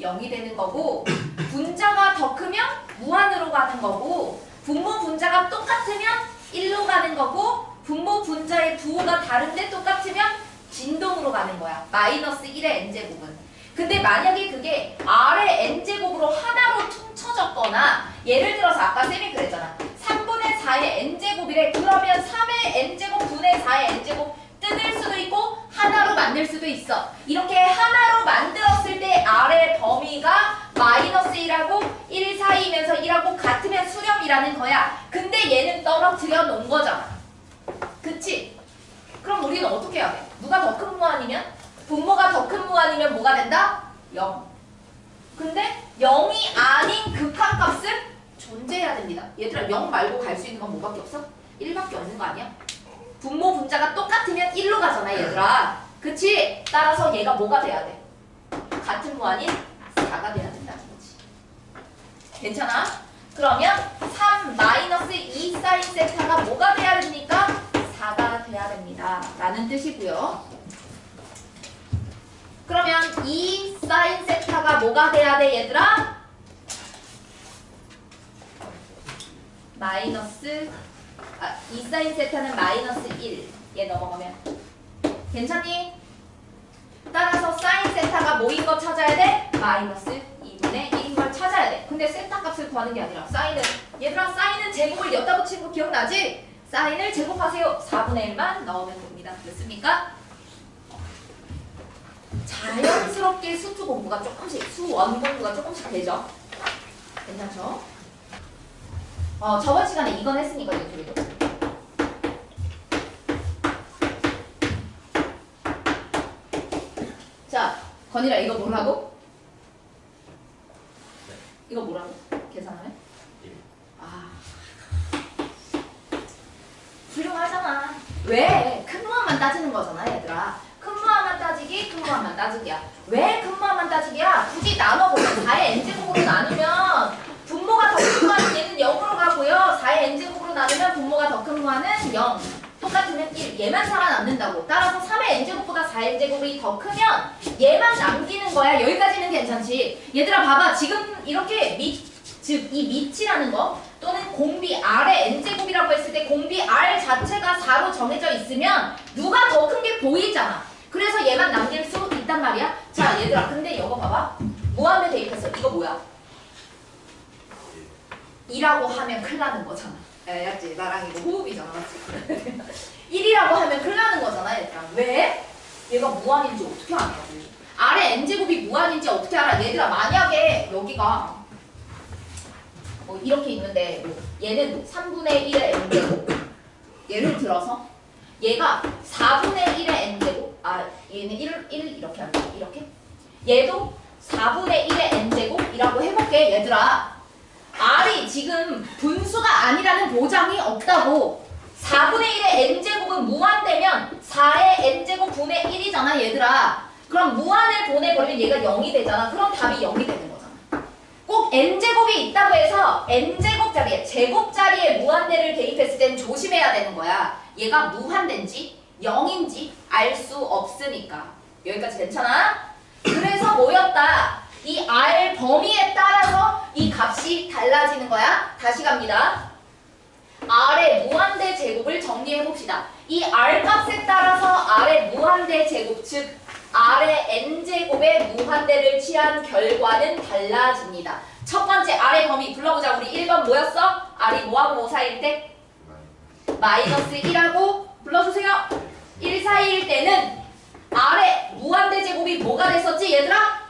0이 되는 거고 분자가 더 크면 무한으로 가는 거고 분모 분자가 똑같으면 1로 가는 거고 분모 분자의 부호가 다른데 똑같으면 진동으로 가는 거야. 마이너스 1의 n제곱은. 근데 만약에 그게 R의 n제곱으로 하나로 퉁쳐졌거나 예를 들어서 아까 쌤이 그랬잖아. 3분의 4의 n제곱이래. 그러면 3의 n제곱 분의 4의 n제곱 뜯을 수도 있고 하나로 만들 수도 있어. 이렇게 하나로 만들었을 때 아래 범위가 마이너스 1하고 1 사이면서 1하고 같으면 수렴이라는 거야. 근데 얘는 떨어뜨려 놓은 거잖아. 그치? 그럼 우리는 어떻게 해야 돼? 누가 더 큰 무한이면? 분모가 더 큰 무한이면 뭐가 된다? 0. 근데 0이 아닌 극한값은 존재해야 됩니다. 얘들아 0 말고 갈 수 있는 건 뭐밖에 없어? 1밖에 없는 거 아니야? 분모 분자가 똑같으면 1로 가잖아 얘들아. 그치? 따라서 얘가 뭐가 돼야 돼? 같은 무한인 4가 돼야 된다는 거지. 괜찮아? 그러면 3 마이너스 2 사인 세타가 뭐가 돼야 됩니까? 4가 돼야 됩니다. 라는 뜻이고요. 그러면 2 사인 세타가 뭐가 돼야 돼 얘들아? 마이너스 2 사인 세타는 마이너스 1. 얘 넘어가면 괜찮니? 따라서 사인 세타가 뭐인 거 찾아야 돼? 마이너스 2분의 1인 걸 찾아야 돼. 근데 세타 값을 구하는 게 아니라 사인은 얘들아 사인은 제곱을 엿다 붙이는 거 기억나지? 사인을 제곱하세요. 4분의 1만 넣으면 됩니다. 됐습니까? 자연스럽게 수투 공부가 조금씩, 수원 공부가 조금씩 되죠? 괜찮죠? 저번 시간에 이건 했으니까 이거 둘이도. 자, 건이라 이거 뭐라고? 이거 뭐라고? 계산하면? 아, 훌륭하잖아. 왜? 큰 무한만 따지는 거잖아, 얘들아. 큰 무한만 따지기, 큰 무한만 따지기야. 왜 큰 무한만 따지기야? 굳이 나눠보자. 4의 n제곱으로 나누면 분모가 더 큰 무한은 얘는 0으로 가고요. 4의 n제곱으로 나누면 분모가 더 큰 무한은 0. 똑같으면 1. 얘만 살아남는다고. 따라서 3의 n제곱보다 4의 n제곱이 더 크면 얘만 남기는 거야. 여기까지는 괜찮지. 얘들아 봐봐. 지금 이렇게 즉 이 밑이라는 거 또는 공비 R의 n제곱이라고 했을 때 공비 R 자체가 4로 정해져 있으면 누가 더 큰 게 보이잖아. 그래서 얘만 남길 수 있단 말이야. 자 얘들아 근데 이거 봐봐. 무한대 대입했어. 이거 뭐야? 2라고 하면 큰일 나는 거잖아. 알지? 나랑 이거 호흡이잖아. 맞지? 1이라고 하면 큰일 나는 거잖아 얘들아. 왜? 얘가 무한인지 어떻게 아냐? R의 n제곱이 무한인지 어떻게 알아? 얘들아 만약에 여기가 이렇게 있는데 얘는 3분의 1의 n제곱 예를 들어서 얘가 4분의 1의 n제곱 얘는 1 이렇게 할게 이렇게 얘도 4분의 1의 n제곱이라고 해볼게 얘들아. R이 지금 분수가 아니라는 보장이 없다고. 4분의 1의 n제곱은 무한되면 4의 n제곱 분의 1이잖아 얘들아. 그럼 무한을 보내버리면 얘가 0이 되잖아. 그럼 답이 0이 되는 거잖아. 꼭 n제곱이 있다고 해서 n제곱 자리에 제곱 자리에 무한대를 대입했을 때는 조심해야 되는 거야. 얘가 무한대인지 0인지 알 수 없으니까. 여기까지 괜찮아? 그래서 뭐였다? 이 R 범위에 따라서 이 값이 달라지는 거야. 다시 갑니다. R의 무한대 제곱을 정리해 봅시다. 이 R 값에 따라서 R의 무한대 제곱 즉 R의 n제곱의 무한대를 취한 결과는 달라집니다. 첫 번째 R의 범위 불러보자. 우리 1번 뭐였어? R이 뭐하고 뭐 사이일 때? 마이너스 1하고 불러주세요. 1 사이일 때는 R의 무한대 제곱이 뭐가 됐었지 얘들아?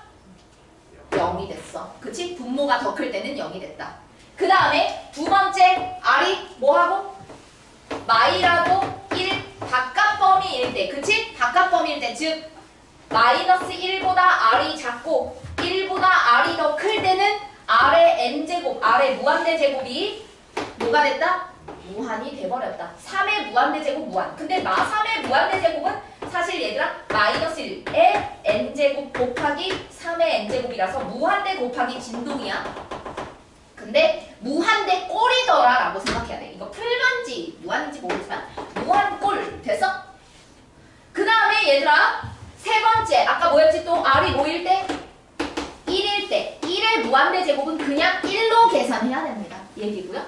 0이 됐어. 그치? 분모가 더 클 때는 0이 됐다. 그 다음에 두 번째 R이 뭐하고? 마이라고 1 바깥 범위일 때 그치? 바깥 범위일 때 즉 마이너스 1보다 R이 작고 1보다 R이 더 클 때는 R의 n제곱, R의 무한대 제곱이 뭐가 됐다? 무한이 돼버렸다. 3의 무한대 제곱 무한. 근데 3의 무한대 제곱은 사실 얘들아 마이너스 1의 n제곱 곱하기 3의 n제곱이라서 무한대 곱하기 진동이야. 근데 무한대 꼴이더라 라고 생각해야 돼. 이거 풀만지 무한인지 모르지만 무한꼴 됐어? 그 다음에 얘들아 세 번째 아까 뭐였지 또 R이 뭐일 때? 1일 때 1의 무한대 제곱은 그냥 1로 계산해야 됩니다. 얘기고요.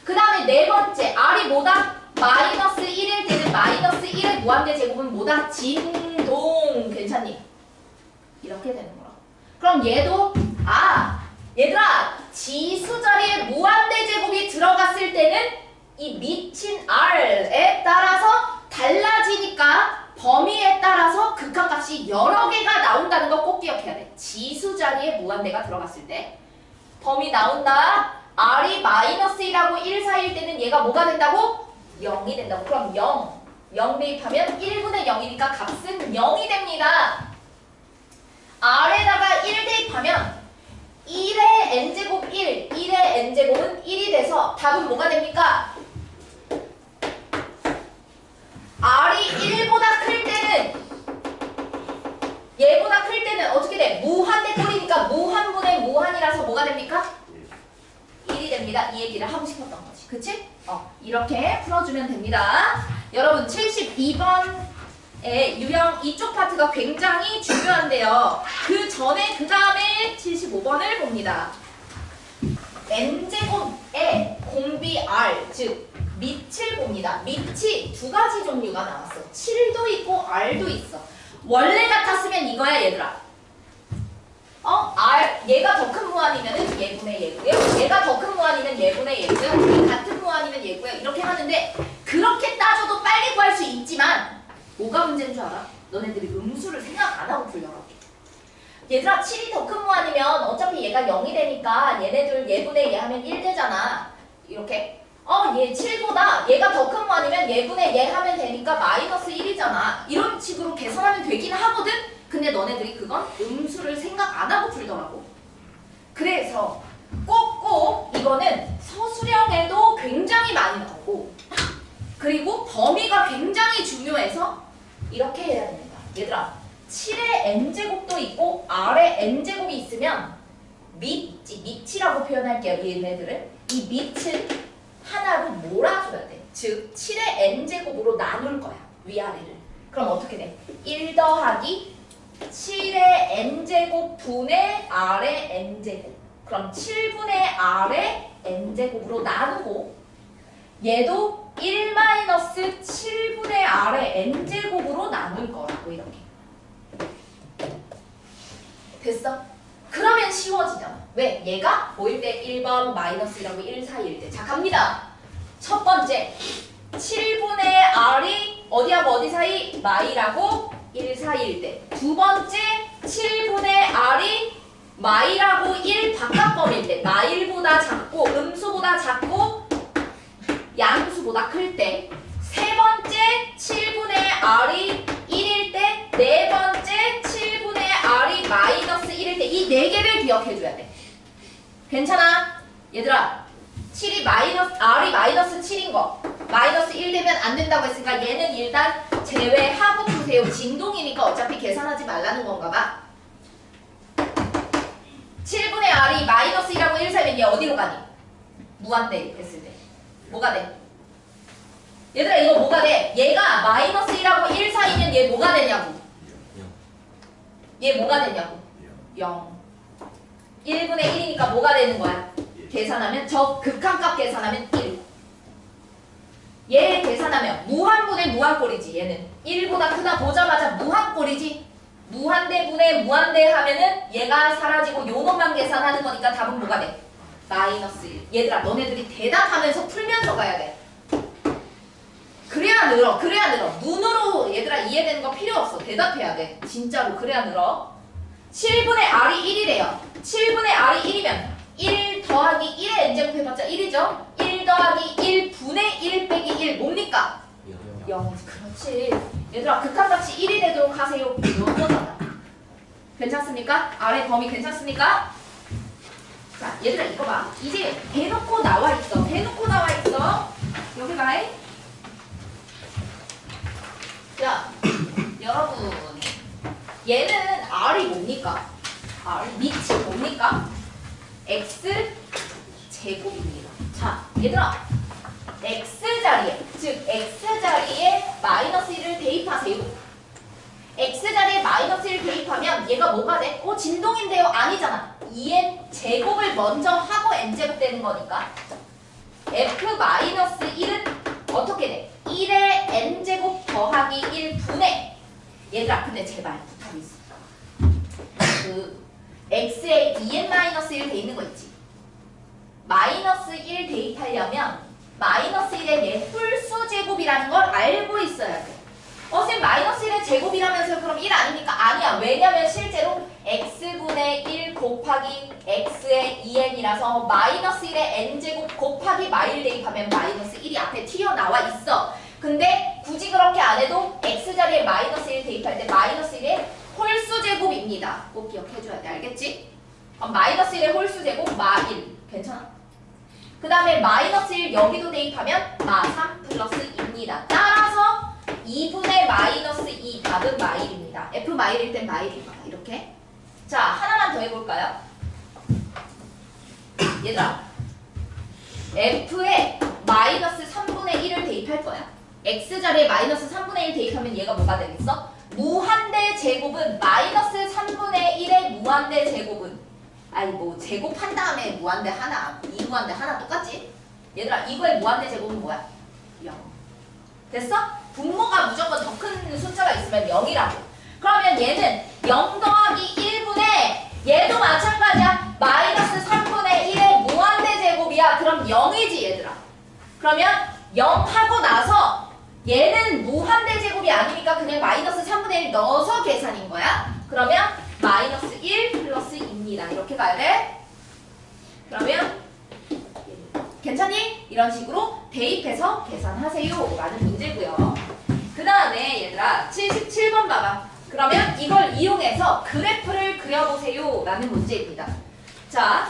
그 다음에 네 번째 R이 뭐다? 마이너스 1일 때는 마이너스 1의 무한대 제곱은 뭐다? 진동. 괜찮니? 이렇게 되는 거야. 그럼 얘도 얘들아 지수 자리에 무한대 제곱이 들어갔을 때는 이 미친 R에 따라서 달라지니까 범위에 따라서 극한값이 여러 개가 나온다는 거 꼭 기억해야 돼. 지수 자리에 무한대가 들어갔을 때 범위 나온다. R이 -1이라고 1, 4일 때는 얘가 뭐가 된다고? 0이 된다고. 그럼 0 대입하면 1분의 0이니까 값은 0이 됩니다. R에다가 1 대입하면 1의 n제곱 1, 1의 n제곱은 1이 돼서 답은 뭐가 됩니까? R이 1보다 클 때는 얘보다 클 때는 어떻게 돼? 무한대 꼴이니까 무한분의 무한이라서 뭐가 됩니까? 1이 됩니다. 이 얘기를 하고 싶었던 거지. 그치? 이렇게 풀어주면 됩니다. 여러분 72번의 유형 이쪽 파트가 굉장히 중요한데요. 그 전에 그 다음에 75번을 봅니다. n제곱의 공비 R, 즉 밑을 봅니다. 밑이 두 가지 종류가 나왔어. 7도 있고 R도 있어. 원래 같았으면 이거야 얘들아. R, 얘가 더 큰 무한이면 얘분의 얘고요. 얘가 더 큰 무한이면 얘분의 얘고요. 같은 무한이면 얘고요. 이렇게 하는데 그렇게 따져도 빨리 구할 수 있지만 뭐가 문제인 줄 알아? 너네들이 음수를 생각 안 하고 풀려고. 얘들아 7이 더 큰 무한이면 어차피 얘가 0이 되니까 얘네들 얘분의 얘 하면 1 되잖아. 이렇게 얘 7보다 얘가 더 큰 무한이면 얘분의 얘 하면 되니까 -1이잖아. 이런 식으로 계산하면 되긴 하거든? 근데 너네들이 그건 음수를 생각 안 하고 풀더라고. 그래서 꼭꼭 이거는 서술형에도 굉장히 많이 나오고 그리고 범위가 굉장히 중요해서 이렇게 해야 됩니다. 얘들아 7의 n제곱도 있고 R의 n제곱이 있으면 밑이라고 표현할게요. 얘네들은 이 밑은 하나로 몰아줘야 돼. 즉 7의 n제곱으로 나눌 거야. 위아래를. 그럼 어떻게 돼? 1 더하기 7의 n제곱 분의 R의 n제곱. 그럼 7분의 R의 n제곱으로 나누고 얘도 1 마이너스 7분의 R의 n제곱으로 나눌 거라고 이렇게. 됐어? 그러면 쉬워지잖아. 왜? 얘가 뭐일 때 1번 마이너스라고 1, 4일 때. 자 갑니다. 첫 번째 7분의 R이 어디하고 어디 사이? 마이라고 1, 4일 때. 두 번째 7분의 R이 마이라고 1 바깥범일 때. 마일보다 작고 음수보다 작고 양수보다 클 때. 세 번째 7분의 R이 1일 때. 네 번째 7분의 R이 마이너스 1일 때. 이 네 개를 기억해줘야 돼. 괜찮아? 얘들아 7이 R이 마이너스 7인 거 마이너스 1 되면 안 된다고 했으니까 얘는 일단 제외하고 푸세요. 진동이니까 어차피 계산하지 말라는 건가 봐. 7분의 R이 마이너스 1하고 1 사이면 얘 어디로 가니? 무한대 했을 때 뭐가 돼? 얘들아 이거 뭐가 돼? 얘가 마이너스 1하고 1 사이면 얘 뭐가 되냐고. 얘 뭐가 되냐고. 0. 1분의 1이니까 뭐가 되는 거야? 계산하면 저 극한값 계산하면 1. 얘 계산하면 무한분의 무한꼴이지. 얘는 1보다 크다 보자마자 무한꼴이지. 무한대분의 무한대 하면은 얘가 사라지고 요놈만 계산하는 거니까 답은 뭐가 돼? 마이너스 1. 얘들아 너네들이 대답하면서 풀면서 가야 돼. 그래야 늘어. 그래야 늘어. 눈으로 얘들아 이해되는 거 필요 없어. 대답해야 돼. 진짜로 그래야 늘어. 7분의 R이 1이래요. 7분의 R이 1이면 1 더하기 1의 n제곱 해봤자 1이죠? 1 더하기 1분의 1 빼기 1 뭡니까? 0. 그렇지. 얘들아 극한값이 1이 되도록 하세요. 이거잖아. 괜찮습니까? 아래 범위 괜찮습니까? 자 얘들아 이거 봐. 이제 대놓고 나와 있어. 대놓고 나와 있어. 여기 봐. 자 여러분 얘는 R이 뭡니까? R 밑이 뭡니까? X 제곱입니다. 자, 얘들아, X 자리에, 즉 X 자리에 마이너스 1을 대입하세요. X 자리에 마이너스 1을 대입하면 얘가 뭐가 돼? 진동인데요? 아니잖아. 2n 제곱을 먼저 하고 n 제곱 되는 거니까 F 마이너스 1은 어떻게 돼? 1의 n 제곱 더하기 1분의 얘들아, 근데 제발 부탁이 있어. X에 2n-1 돼 있는 거 있지? 마이너스 1 대입하려면 마이너스 1의 얘 홀수 제곱이라는 걸 알고 있어야 돼. 쌤 마이너스 1의 제곱이라면서요? 그럼 1 아닙니까? 아니야. 왜냐면 실제로 x분의 1 곱하기 x의 2n이라서 마이너스 1의 n제곱 곱하기 마일 대입하면 마이너스 1이 앞에 튀어나와 있어. 근데 굳이 그렇게 안 해도 x 자리에 마이너스 1 대입할 때 마이너스 1의 홀수 제곱입니다. 꼭 기억해줘야 돼. 알겠지? 마이너스 1의 홀수 제곱 마1. 괜찮아? 그 다음에 마이너스 1 여기도 대입하면 마3 플러스 2입니다. 따라서 2분의 마이너스 2 답은 마일입니다. F 마일일 땐 마일이다. 이렇게. 자, 하나만 더 해볼까요? 얘들아. F에 마이너스 3분의 1을 대입할 거야. X 자리에 마이너스 3분의 1 대입하면 얘가 뭐가 되겠어? 무한대 제곱은 마이너스 3분의 1의 무한대 제곱은 아니 뭐 제곱한 다음에 무한대 하나, 이무한대 하나 똑같지? 얘들아 이거의 무한대 제곱은 뭐야? 0. 됐어? 분모가 무조건 더 큰 숫자가 있으면 0이라고. 그러면 얘는 0 더하기 1분의 얘도 마찬가지야. 마이너스 3분의 1의 무한대 제곱이야. 그럼 0이지 얘들아. 그러면 0 하고 나서 얘는 무한대 제곱이 아니니까 그냥 마이너스 3분의 1 넣어서 계산인 거야. 그러면 마이너스 1 플러스 2입니다. 이렇게 가야 돼. 그러면 괜찮니? 이런 식으로 대입해서 계산하세요 라는 문제고요. 그 다음에 얘들아 77번 봐봐. 그러면 이걸 이용해서 그래프를 그려보세요 라는 문제입니다. 자,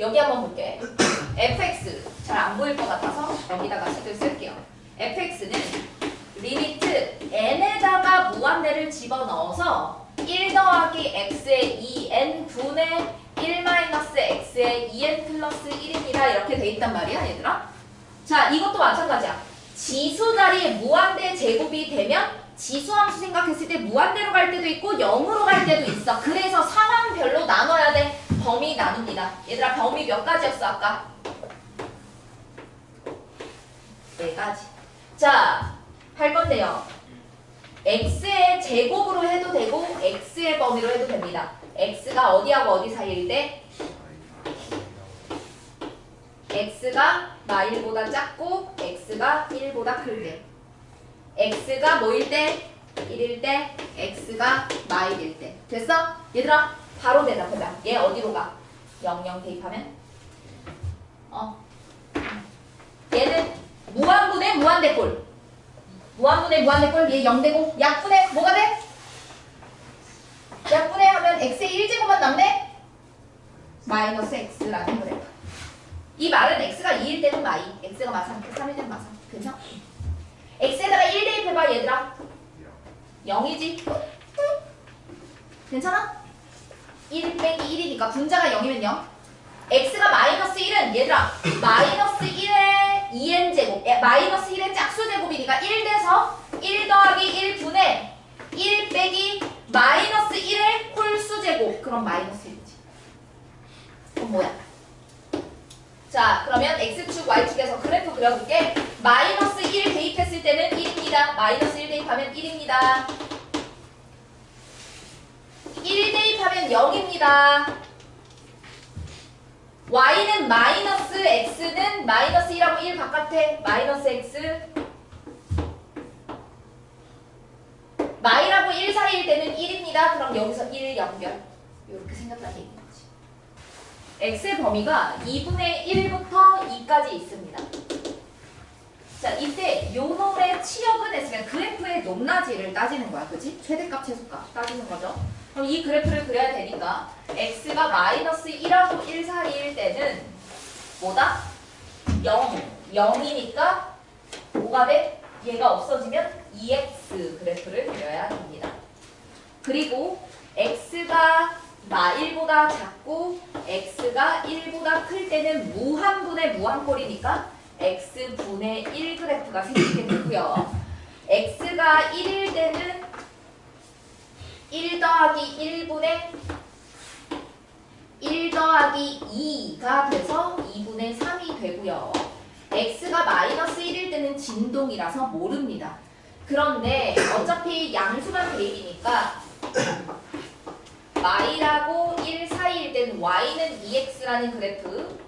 여기 한번 볼게. fx 잘 안 보일 것 같아서 여기다가 식을 쓸게요. fx는 리미트 n에다가 무한대를 집어넣어서 1 더하기 x의 2n 분의 1 마이너스 x의 2n 플러스 1입니다. 이렇게 돼 있단 말이야 얘들아. 자, 이것도 마찬가지야. 지수 자리에 무한대 제곱이 되면 지수함수 생각했을 때 무한대로 갈 때도 있고 0으로 갈 때도 있어. 그래서 상황별로 나눠야 돼. 범위 나눕니다. 얘들아 범위 몇 가지였어 아까? 4가지. 자, 할 건데요. x의 제곱으로 해도 되고 x의 범위로 해도 됩니다. x가 어디하고 어디 사이일 때? x가 마일보다 작고 x가 1보다 클 때. x가 뭐일 때? 1일 때, x가 마일일 때. 됐어? 얘들아 바로 대답해봐. 얘 어디로 가? 00 대입하면? 얘는 무한분의 무한대꼴. 무한분의 무한대꼴 얘 0되고 약분의 뭐가 돼? 약분의 하면 x의 1제곱만 남네? 마이너스 x라는 그래프. 이 말은 x가 2일 때는 마이, x가 마3, 3일 때는 마3. 괜찮아? x에다가 1 대입해봐 얘들아. 0이지? 괜찮아? 1 빼기 1이니까 분자가 0이면 0. x가 마이너스 1은 얘들아 마이너스 1의 2n제곱 마이너스 1의 짝수제곱이니까 1 돼서 1 더하기 1분의 1 빼기 마이너스 1의 홀수제곱. 그럼 마이너스 1이지. 그럼 뭐야? 자, 그러면 x축 y축에서 그래프 그려볼게. 마이너스 1 대입했을 때는 1입니다. 마이너스 1 대입하면 1입니다. 1 대입하면 0입니다. y는 마이너스 x는 마이너스 1하고 1 바깥에 마이너스 x 마이라고 1 사이일 때는 1입니다. 그럼 여기서 1 연결. 이렇게 생겼다는 얘기인 거지. x의 범위가 2분의 1부터 2까지 있습니다. 자, 이때 요 놈의 치역은 했으면 그래프의 높낮이를 따지는 거야. 그치? 최대값, 최소값 따지는 거죠. 그럼 이 그래프를 그려야 되니까 x가 마이너스 1하고 1 사이일 때는 뭐다? 0. 0이니까 뭐가 돼? 얘가 없어지면 2x 그래프를 그려야 됩니다. 그리고 x가 마1보다 작고 x가 1보다 클 때는 무한분의 무한꼴이니까 x분의 1 그래프가 생기게 되고요. x가 1일 때는 1 더하기 1분의 1 더하기 2가 돼서 2분의 3이 되고요. x가 마이너스 1일 때는 진동이라서 모릅니다. 그런데 어차피 양수만 대입이니까 마이라고 1 사이일 때는 때는 y는 2x라는 그래프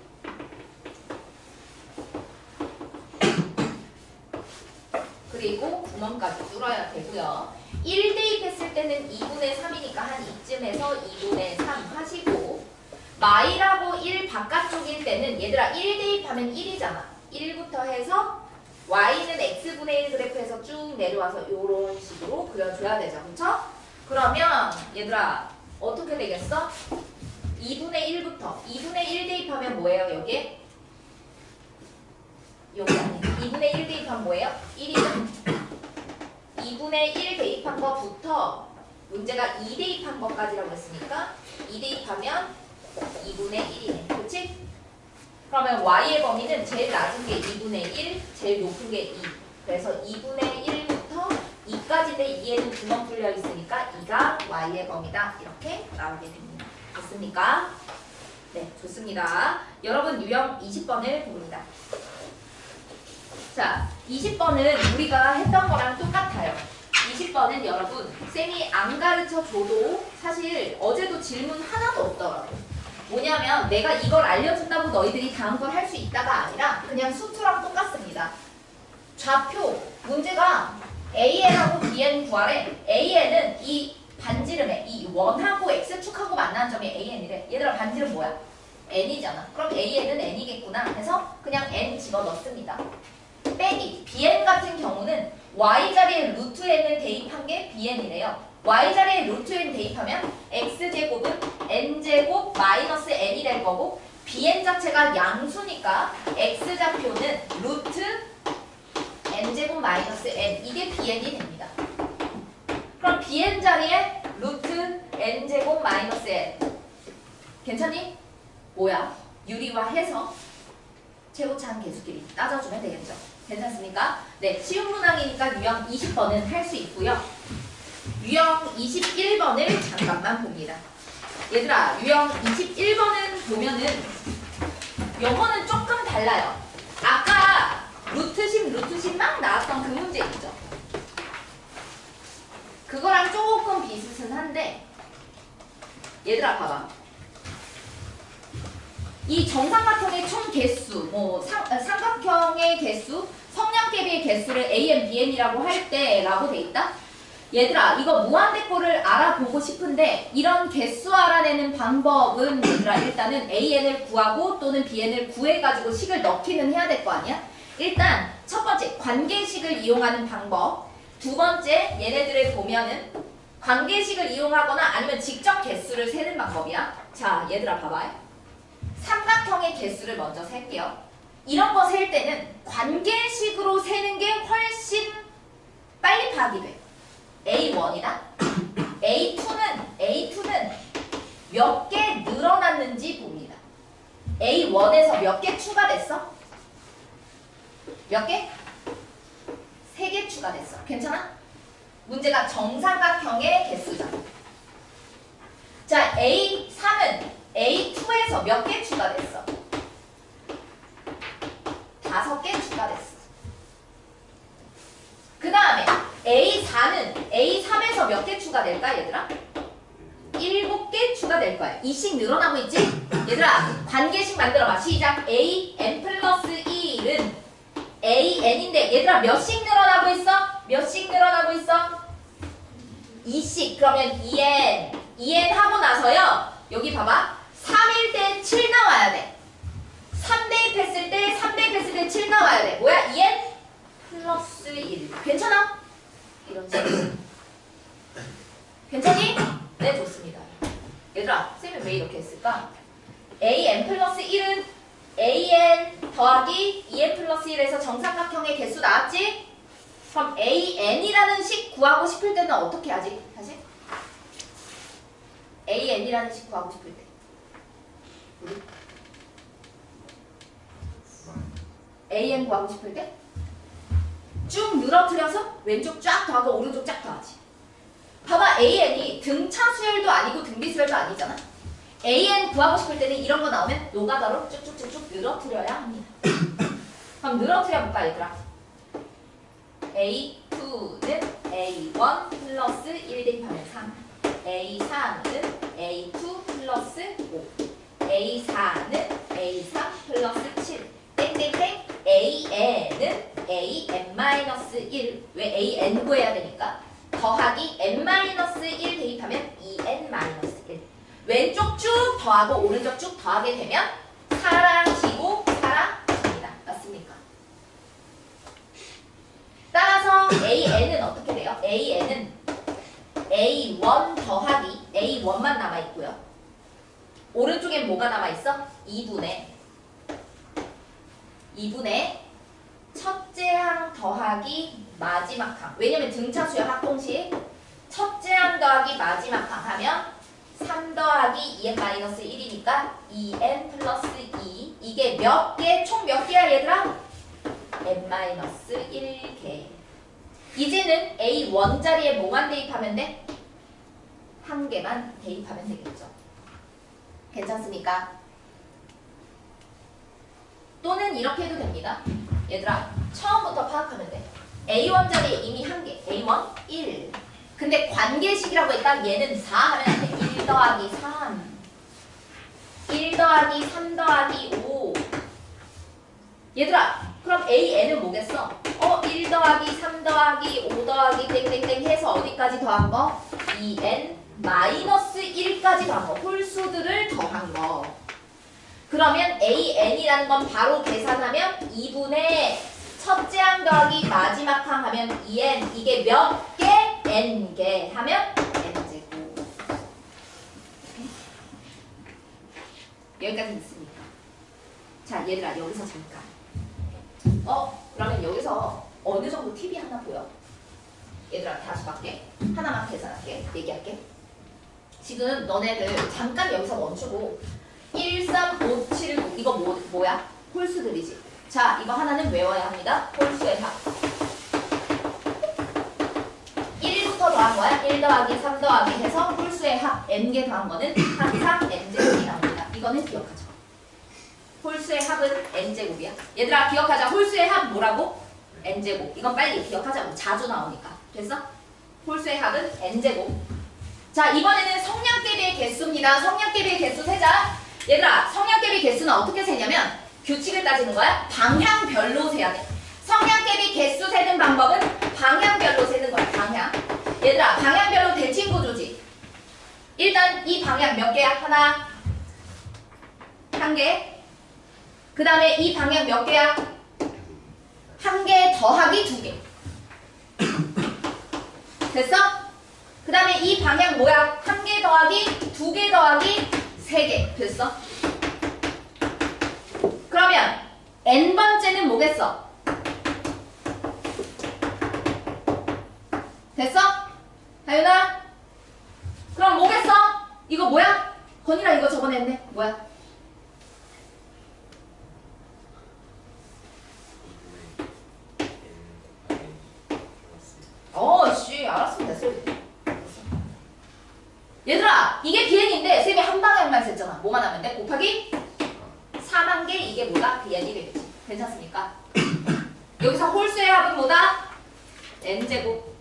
그리고 구멍까지 뚫어야 되고요. 1 대입했을 때는 2분의 3이니까 한 이쯤에서 2분의 3 하시고 마이라고 1 바깥쪽일 때는 얘들아 1 대입하면 1이잖아. 1부터 해서 y는 x분의 1 그래프에서 쭉 내려와서 이런 식으로 그려줘야 되죠. 그쵸? 그러면 얘들아 어떻게 되겠어? 2분의 1부터 2분의 1 대입하면 뭐예요? 여기에? 여기 아니 2분의 1 대입하면 뭐예요? 1이죠? 2분의 1 대입한 거부터 문제가 2 대입한 것까지라고 했으니까 2 대입하면 2분의 1이네. 그치? 그러면 y의 범위는 제일 낮은 게 2분의 1, 제일 높은 게 2. 그래서 2분의 1부터 2까지인데 2에는 구멍 뚫려 있으니까 2가 y의 범위다. 이렇게 나오게 됩니다. 됐습니까? 네, 좋습니다. 여러분 유형 20번을 봅니다. 자, 20번은 우리가 했던 거랑 똑같아요. 20번은 여러분 쌤이 안 가르쳐줘도 사실 어제도 질문 하나도 없더라고요. 뭐냐면 내가 이걸 알려준다고 너희들이 다음 걸 할 수 있다가 아니라 그냥 수투랑 똑같습니다. 좌표 문제가 AN하고 BN 구하래. AN은 이 반지름에 이 원하고 X축하고 만나는 점이 AN이래. 얘들아 반지름 뭐야? N이잖아. 그럼 AN은 N이겠구나 해서 그냥 N 집어넣습니다. 빼기 BN 같은 경우는 Y자리에 루트 N을 대입한 게 BN이래요. Y자리에 루트 N 대입하면 X제곱은 N제곱 마이너스 N이 될 거고 BN 자체가 양수니까 X좌표는 루트 N제곱 마이너스 N 이게 BN이 됩니다. 그럼 BN 자리에 루트 N제곱 마이너스 N 괜찮니? 뭐야? 유리화해서 최고차항 계수끼리 따져주면 되겠죠. 괜찮습니까? 네, 쉬운 문항이니까 유형 20번은 할 수 있고요. 유형 21번을 잠깐만 봅니다. 얘들아, 유형 21번은 보면은 요거는 조금 달라요. 아까 루트 10 막 나왔던 그 문제 있죠? 그거랑 조금 비슷한데 얘들아 봐봐. 이 정삼각형의 총 개수, 삼각형의 개수, 성량계비의 개수를 AN, BN이라고 할 때라고 돼 있다? 얘들아 이거 무한대꼴을 알아보고 싶은데 이런 개수 알아내는 방법은 얘들아 일단은 AN을 구하고 또는 BN을 구해가지고 식을 넣기는 해야 될 거 아니야? 일단 첫 번째 관계식을 이용하는 방법, 두 번째 얘네들을 보면은 관계식을 이용하거나 아니면 직접 개수를 세는 방법이야. 자 얘들아 봐봐요. 삼각형의 개수를 먼저 셀게요. 이런 거 셀 때는 관계식으로 세는 게 훨씬 빨리 파악이 돼. A1이다. A2는 몇 개 늘어났는지 봅니다. A1에서 몇 개 추가됐어? 몇 개? 3개 추가됐어. 괜찮아? 문제가 정삼각형의 개수잖아. 자, A3은 A2에서 몇 개 추가됐어? 5개 추가됐어. 그 다음에 A4는 A3에서 몇 개 추가될까 얘들아? 7개 추가될 거야. 이씩 늘어나고 있지? 얘들아 관계식 만들어봐. 시작. AN 플러스 1은 AN인데 얘들아 몇씩 늘어나고 있어? 몇씩 늘어나고 있어? 2씩. 그러면 2N 하고 나서요. 여기 봐봐. 3일 때 7 나와야 돼. 3 대입했을 때 7 나와야 돼. 뭐야? 2N 플러스 1. 괜찮아? 이런 식으로. 괜찮니? 네, 좋습니다. 얘들아, 쌤이 왜 이렇게 했을까? AN 플러스 1은 AN 더하기 2N 플러스 1에서 정삼각형의 개수 나왔지? 그럼 AN이라는 식 구하고 싶을 때는 어떻게 하지? 다시? AN이라는 식 구하고 싶을 때. 우리? AN 구하고 싶을 때? 쭉 늘어뜨려서 왼쪽 쫙 더하고 오른쪽 쫙 더하지. 봐봐, AN이 등차 수열도 아니고 등비 수열도 아니잖아. AN 구하고 싶을 때는 이런 거 나오면 노가다로 쭉쭉쭉쭉 늘어뜨려야 합니다. 그럼 늘어뜨려 볼까 얘들아? A2는 A1 플러스 1 대입하면 3, A3은 A2 플러스 5. 1. 왜 an 구해야 되니까? 더하기 n-1 대입하면 2n-1. 왼쪽 쭉 더하고 오른쪽 쭉 더하게 되면 사라지고 사라집니다. 맞습니까? 따라서 an은 어떻게 돼요? an은 a1 더하기 a1만 남아있고요. 오른쪽엔 뭐가 남아있어? 2분의 첫째 항 더하기 마지막 항. 왜냐면 등차수야 합공식. 첫째 항 더하기 마지막 항 하면 3 더하기 2n-1이니까 2n 플러스 2. 이게 몇 개? 총 몇 개야 얘들아? n-1개. 이제는 a1 자리에 뭐만 대입하면 돼? 한 개만 대입하면 되겠죠. 괜찮습니까? 또는 이렇게 해도 됩니다. 얘들아 처음부터 파악하면 돼. a1 자리에 이미 한 개. a1 1. 근데 관계식이라고 했다. 얘는 4 하면 안 돼. 1 더하기 3. 1 더하기 3 더하기 5. 얘들아 그럼 an은 뭐겠어? 1 더하기 3 더하기 5 더하기 땡땡땡 해서 어디까지 더한 거? 2n-1까지 더한 거. 홀수들을 더한 거. 그러면 an이라는 건 바로 계산하면 2분의 첫째 항 더하기 마지막 항 하면 2n. 이게 몇 개? n개 하면 n제곱. 여기까지 있습니까? 자 얘들아 여기서 잠깐. 그러면 여기서 어느 정도 팁이 하나 보여? 얘들아 다시 볼게. 하나만 계산할게. 얘기할게. 지금 너네들 잠깐 여기서 멈추고 1, 3, 5, 7, 9 이거 뭐야? 홀수들이지. 자 이거 하나는 외워야 합니다. 홀수의 합. 1부터 더한 거야. 1 더하기 3 더하기 해서 홀수의 합 n개 더한 거는 항상 n제곱이 나옵니다. 이거는 기억하죠. 홀수의 합은 n제곱이야. 얘들아 기억하자. 홀수의 합 뭐라고? n제곱. 이건 빨리 기억하자고. 자주 나오니까. 됐어? 홀수의 합은 n제곱. 자 이번에는 성량계비의 개수입니다. 성량계비의 개수 세자. 얘들아 성량계비 개수는 어떻게 세냐면 규칙을 따지는 거야. 방향별로 세야 돼. 성량계비 개수 세는 방법은 방향별로 세는 거야. 방향. 얘들아 방향별로 대칭 구조지. 일단 이 방향 몇 개야? 하나, 한 개. 그 다음에 이 방향 몇 개야? 한 개 더하기 두 개. 됐어? 그 다음에 이 방향 뭐야? 한 개 더하기 두 개 더하기 세 개. 됐어? 그러면 n번째는 뭐겠어? 됐어? 하윤아? 그럼 뭐겠어? 이거 뭐야? 건이랑 이거 저번에 했네. 뭐야? 씨, 알았으면 됐어. 얘들아, 이게 비행인데 쌤이 한 방향만 셌잖아. 뭐만 하면 돼? 곱하기 4만 개 이게 뭐다? 비행이 되겠지. 괜찮습니까? 여기서 홀수의 합은 뭐다? n제곱.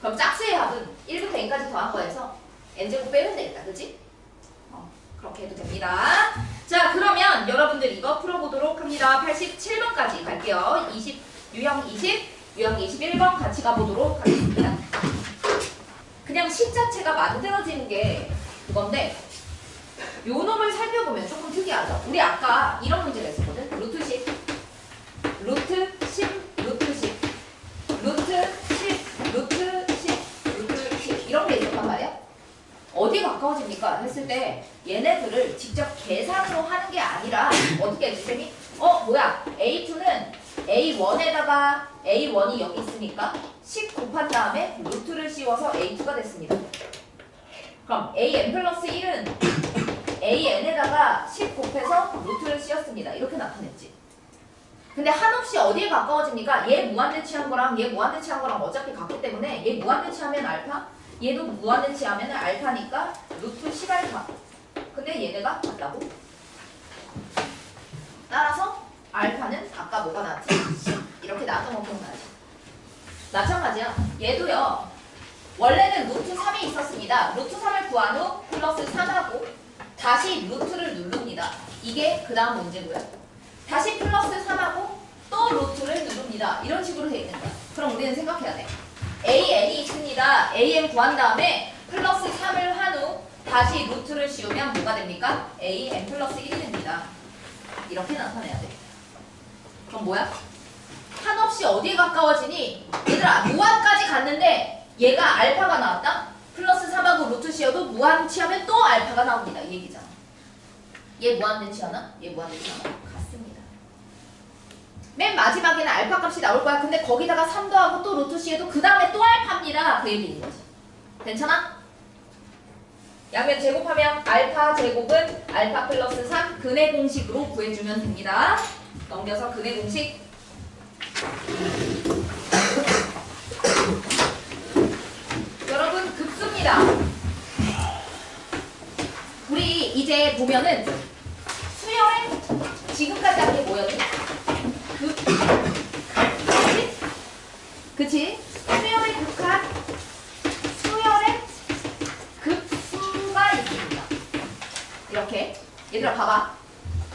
그럼 짝수의 합은 1부터 n까지 더한 거에서 n제곱 빼면 되겠다. 그치? 그렇게 해도 됩니다. 자, 그러면 여러분들 이거 풀어보도록 합니다. 87번까지 갈게요. 유형 20, 유형 21번 같이 가보도록 하겠습니다. 그냥 식 자체가 만들어지는 게 그건데 요 놈을 살펴보면 조금 특이하죠. 우리 아까 이런 문제를 했었거든. 루트 10, 루트 10, 루트 10, 루트 10, 루트 10, 루트 10 이런 게 있었단 말이야. 어디에 가까워집니까? 했을 때 얘네들을 직접 계산으로 하는 게 아니라 어떻게 했지 쌤이? 뭐야 A2는 A1에다가 A1이 여기 있으니까 10 곱한 다음에 루트를 씌워서 A2가 됐습니다. 그럼 AN 플러스 1은 AN에다가 10 곱해서 루트를 씌웠습니다. 이렇게 나타냈지. 근데 한없이 어디에 가까워집니까? 얘 무한대치한 거랑 얘 무한대치한 거랑 어차피 같기 때문에 얘 무한대치하면 알파, 얘도 무한대치하면 알파니까 루트 10알파. 근데 얘네가 같다고? 따라서 알파는 아까 뭐가 나왔지? 10 이렇게 나왔던 거 기억나지? 마찬가지야. 얘도요. 원래는 루트 3이 있었습니다. 루트 3을 구한 후 플러스 3하고 다시 루트를 누릅니다. 이게 그 다음 문제고요. 다시 플러스 3하고 또 루트를 누릅니다. 이런 식으로 돼 있는 거야. 그럼 우리는 생각해야 돼. AN이 있습니다. AN 구한 다음에 플러스 3을 한 후 다시 루트를 씌우면 뭐가 됩니까? AN 플러스 1이 됩니다. 이렇게 나타내야 돼. 그럼 뭐야? 한없이 어디에 가까워지니? 얘들아 무한까지 갔는데 얘가 알파가 나왔다? 플러스 3하고 루트 씌워도 무한 치하면 또 알파가 나옵니다. 이 얘기잖아. 얘 무한대 치하나? 얘 무한대 치하나? 같습니다. 맨 마지막에는 알파 값이 나올 거야. 근데 거기다가 3 더하고 또 루트 씌워도 그 다음에 또 알파입니다. 그 얘기인 거지. 괜찮아? 양면 제곱하면 알파 제곱은 알파 플러스 3 근의 공식으로 구해주면 됩니다. 넘겨서 근의 공식. 여러분 급수입니다. 우리 이제 보면은 수열의 지금까지 한 게 뭐였지? 그치? 수열의 극한, 수열의 급수가 있습니다. 이렇게 얘들아 봐봐.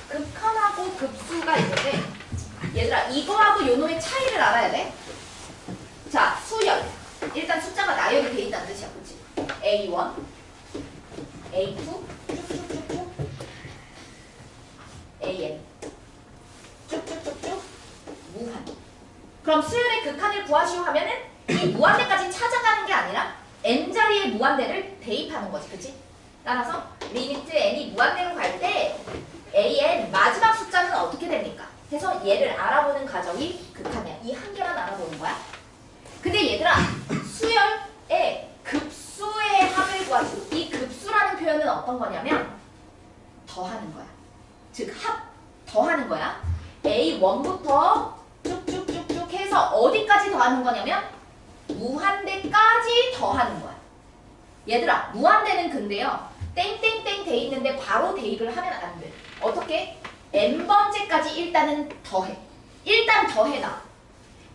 극한하고 급수가 있는데 얘들아 이거하고 요놈의 차이를 알아야 돼. 자 수열 일단 숫자가 나열이 돼 있다는 뜻이야. 그치? A1 A2 쭉쭉쭉쭉 AN 쭉쭉쭉쭉 무한. 그럼 수열의 극한을 구하시오 하면은 이 무한대까지 찾아가는 게 아니라 n자리의 무한대를 대입하는 거지. 그치? 따라서 리미트 n이 무한대로 갈 때 an 마지막 숫자는 어떻게 됩니까? 해서 얘를 알아보는 과정이 극한이야. 이 한 개만 알아보는 거야. 근데 얘들아 수열의 급수의 합을 구하시오. 이 급수라는 표현은 어떤 거냐면 더하는 거야. 즉 합 더하는 거야. A1부터 쭉쭉쭉쭉 해서 어디까지 더하는 거냐면 무한대까지 더하는 거야. 얘들아 무한대는 근데요 땡땡땡 돼 있는데 바로 대입을 하면 안 돼. 어떻게? n번째까지 일단은 더해. 일단 더해놔.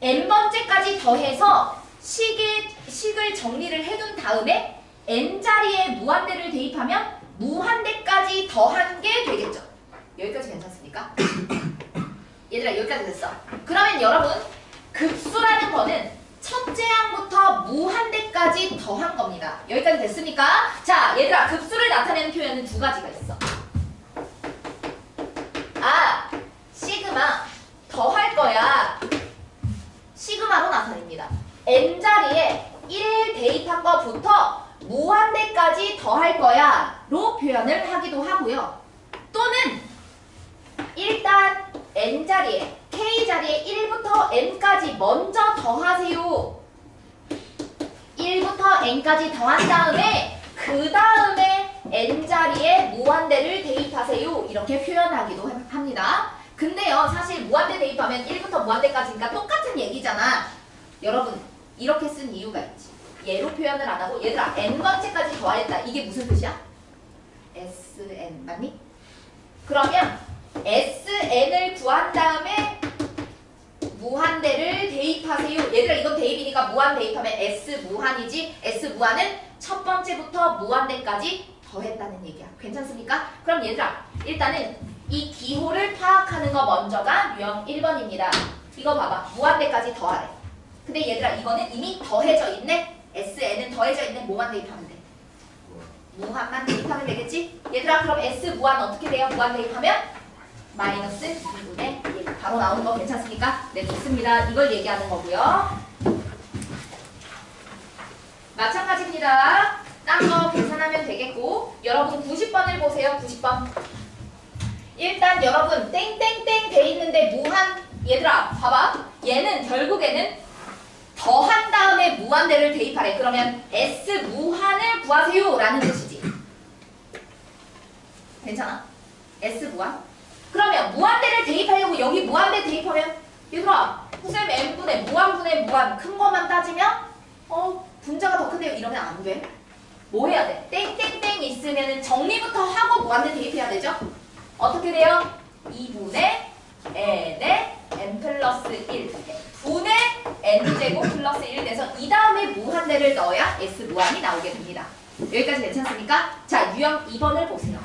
n번째까지 더해서 식을 정리를 해둔 다음에 n자리에 무한대를 대입하면 무한대까지 더한 게 되겠죠. 여기까지 괜찮습니까? 얘들아 여기까지 됐어. 그러면 여러분 급수라는 거는 첫째 항부터 무한대까지 더한 겁니다. 여기까지 됐습니까? 자 얘들아 급수를 나타내는 표현은 두 가지가 있어. 아 시그마 더할 거야. 시그마로 나타냅니다. n자리에 1 대입한 거부터 무한대까지 더할 거야 로 표현을 하기도 하고요. 또는 일단 n자리에 k자리에 1부터 n까지 먼저 더하세요. 1부터 n까지 더한 다음에 그 다음에 n자리에 무한대를 대입하세요. 이렇게 표현하기도 합니다. 근데요 사실 무한대 대입하면 1부터 무한대까지니까 똑같은 얘기잖아. 여러분 이렇게 쓴 이유가 있지. 얘로 표현을 안 하고 얘들아 n번째까지 더하였다. 이게 무슨 뜻이야? sn 맞니? 그러면 sn을 구한 다음에 무한대를 대입하세요. 얘들아 이건 대입이니까 무한 대입하면 s무한이지. s무한은 첫 번째부터 무한대까지 더했다는 얘기야. 괜찮습니까? 그럼 얘들아 일단은 이 기호를 파악하는 거 먼저가 유형 1번입니다. 이거 봐봐. 무한대까지 더하래. 근데 얘들아 이거는 이미 더해져 있네. sn은 더해져 있네. 뭐만 대입하면 돼? 무한만 대입하면 되겠지? 얘들아 그럼 s무한 어떻게 돼요? 무한 대입하면 마이너스 2분의 1 바로 나오는 거 괜찮습니까? 네 좋습니다. 이걸 얘기하는 거고요. 마찬가지입니다. 딴 거 계산하면 되겠고 여러분 90번을 보세요. 90번. 일단 여러분 땡땡땡 돼 있는데 무한 얘들아 봐봐. 얘는 결국에는 더한 다음에 무한대를 대입하래. 그러면 S무한을 구하세요 라는 뜻이지. 괜찮아? S무한? 그러면 무한대를 대입하려고 여기 무한대 대입하면 얘들아 쌤 n분의 무한분의 무한 큰 거만 따지면 분자가 더 큰데요 이러면 안 돼. 뭐 해야 돼? 땡땡땡 있으면 정리부터 하고 무한대 대입해야 되죠? 어떻게 돼요? 2분의 n의 n 플러스 1 분의 n제곱 플러스 1 돼서 이 다음에 무한대를 넣어야 S무한이 나오게 됩니다. 여기까지 괜찮습니까? 자 유형 2번을 보세요.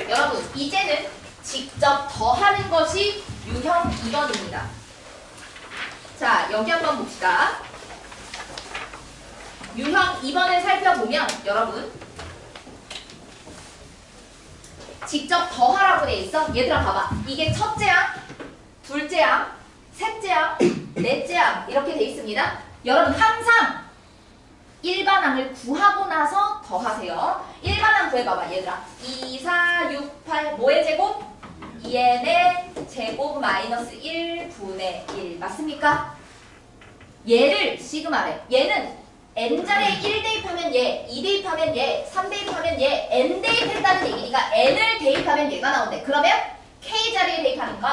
여러분 이제는 직접 더하는 것이 유형 2번입니다. 자, 여기 한번 봅시다. 유형 2번을 살펴보면 여러분 직접 더하라고 돼 있어. 얘들아 봐봐. 이게 첫째 항, 둘째 항, 셋째 항, 넷째 항 이렇게 돼 있습니다. 여러분 항상 일반항을 구하고 나서 더하세요. 일반항 구해봐봐 얘들아. 2, 4, 6, 8 뭐의 제곱? 2n의 제곱 마이너스 1분의 1 맞습니까? 얘를 시그마래. 얘는 n자리에 1 대입하면 얘, 2 대입하면 얘, 3 대입하면 얘, n 대입했다는 얘기니까 n을 대입하면 얘가 나온대. 그러면 k자리에 대입하는 건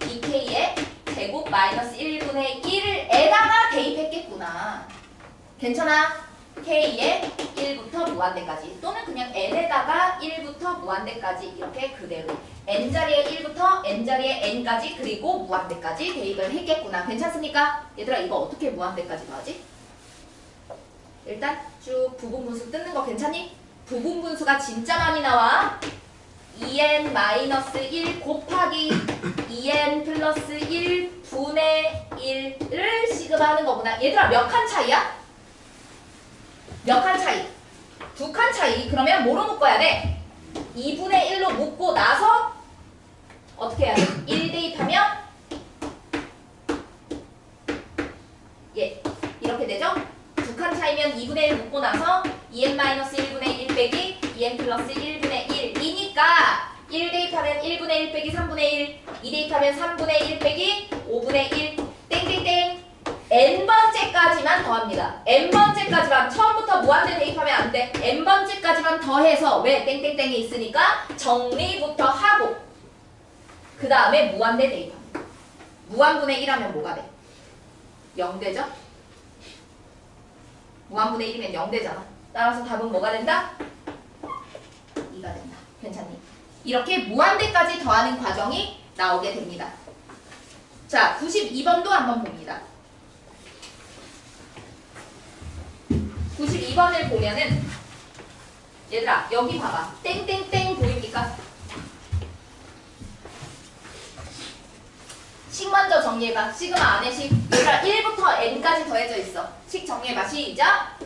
2k의 제곱 마이너스 1분의 1에다가 대입했겠구나. 괜찮아? k의 1부터 무한대까지 또는 그냥 n에다가 1부터 무한대까지 이렇게 그대로 n자리에 1부터 n자리에 n까지 그리고 무한대까지 대입을 했겠구나. 괜찮습니까? 얘들아 이거 어떻게 무한대까지 더하지? 일단 쭉 부분분수 뜯는 거 괜찮니? 부분분수가 진짜 많이 나와. 2n-1 곱하기 2n 플러스 1분의 1을 시그마하는 거구나. 얘들아 몇 칸 차이야? 몇 칸 차이? 2칸 차이. 그러면 뭐로 묶어야 돼? 2분의 1로 묶고 나서 어떻게 해야 돼? 1 대입하면 예 이렇게 되죠? 2칸 차이면 2분의 1 묶고 나서 2n-1분의 1 빼기 2n 플러스 1분의 1이니까 1 대입하면 1분의 1 빼기 3분의 1 2 대입하면 3분의 1 빼기 5분의 1 땡땡땡 n번째까지만 더합니다. n번째까지만 처음부터 무한대 대입하면 안 돼. n번째까지만 더해서 왜 땡땡땡이 있으니까 정리부터 하고 그 다음에 무한대 대입합니다. 무한분의 1하면 뭐가 돼? 0 되죠? 무한분의 1이면 0 되잖아. 따라서 답은 뭐가 된다? 2가 된다. 괜찮니? 이렇게 무한대까지 더하는 과정이 나오게 됩니다. 자, 92번도 한번 봅니다. 92번을 보면은 얘들아 여기 봐봐. 땡땡땡 보입니까? 식 먼저 정리해봐. 시그마 안에 식. 얘들아 1부터 n까지 더해져 있어. 식 정리해봐. 시작.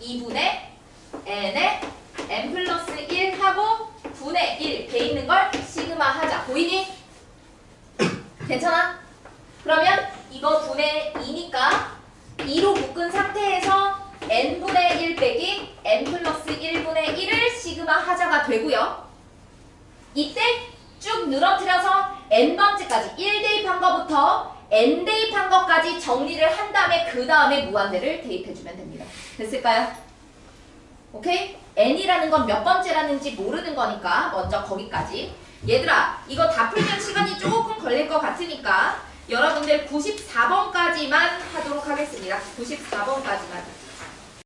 2분의 n에 n 플러스 1 하고 분의 1 돼 있는 걸 시그마 하자. 보이니? 괜찮아? 그러면 이거 분의 2니까 2로 묶은 상태에서 n분의 1 빼기 n 플러스 1분의 1을 시그마 하자가 되고요. 이때 쭉 늘어뜨려서 n번째까지 1 대입한 거부터 n 대입한 것까지 정리를 한 다음에 그 다음에 무한대를 대입해주면 됩니다. 됐을까요? 오케이? n이라는 건 몇 번째라는지 모르는 거니까 먼저 거기까지. 얘들아 이거 다 풀면 시간이 조금 걸릴 것 같으니까 여러분들 94번까지만 하도록 하겠습니다. 94번까지만.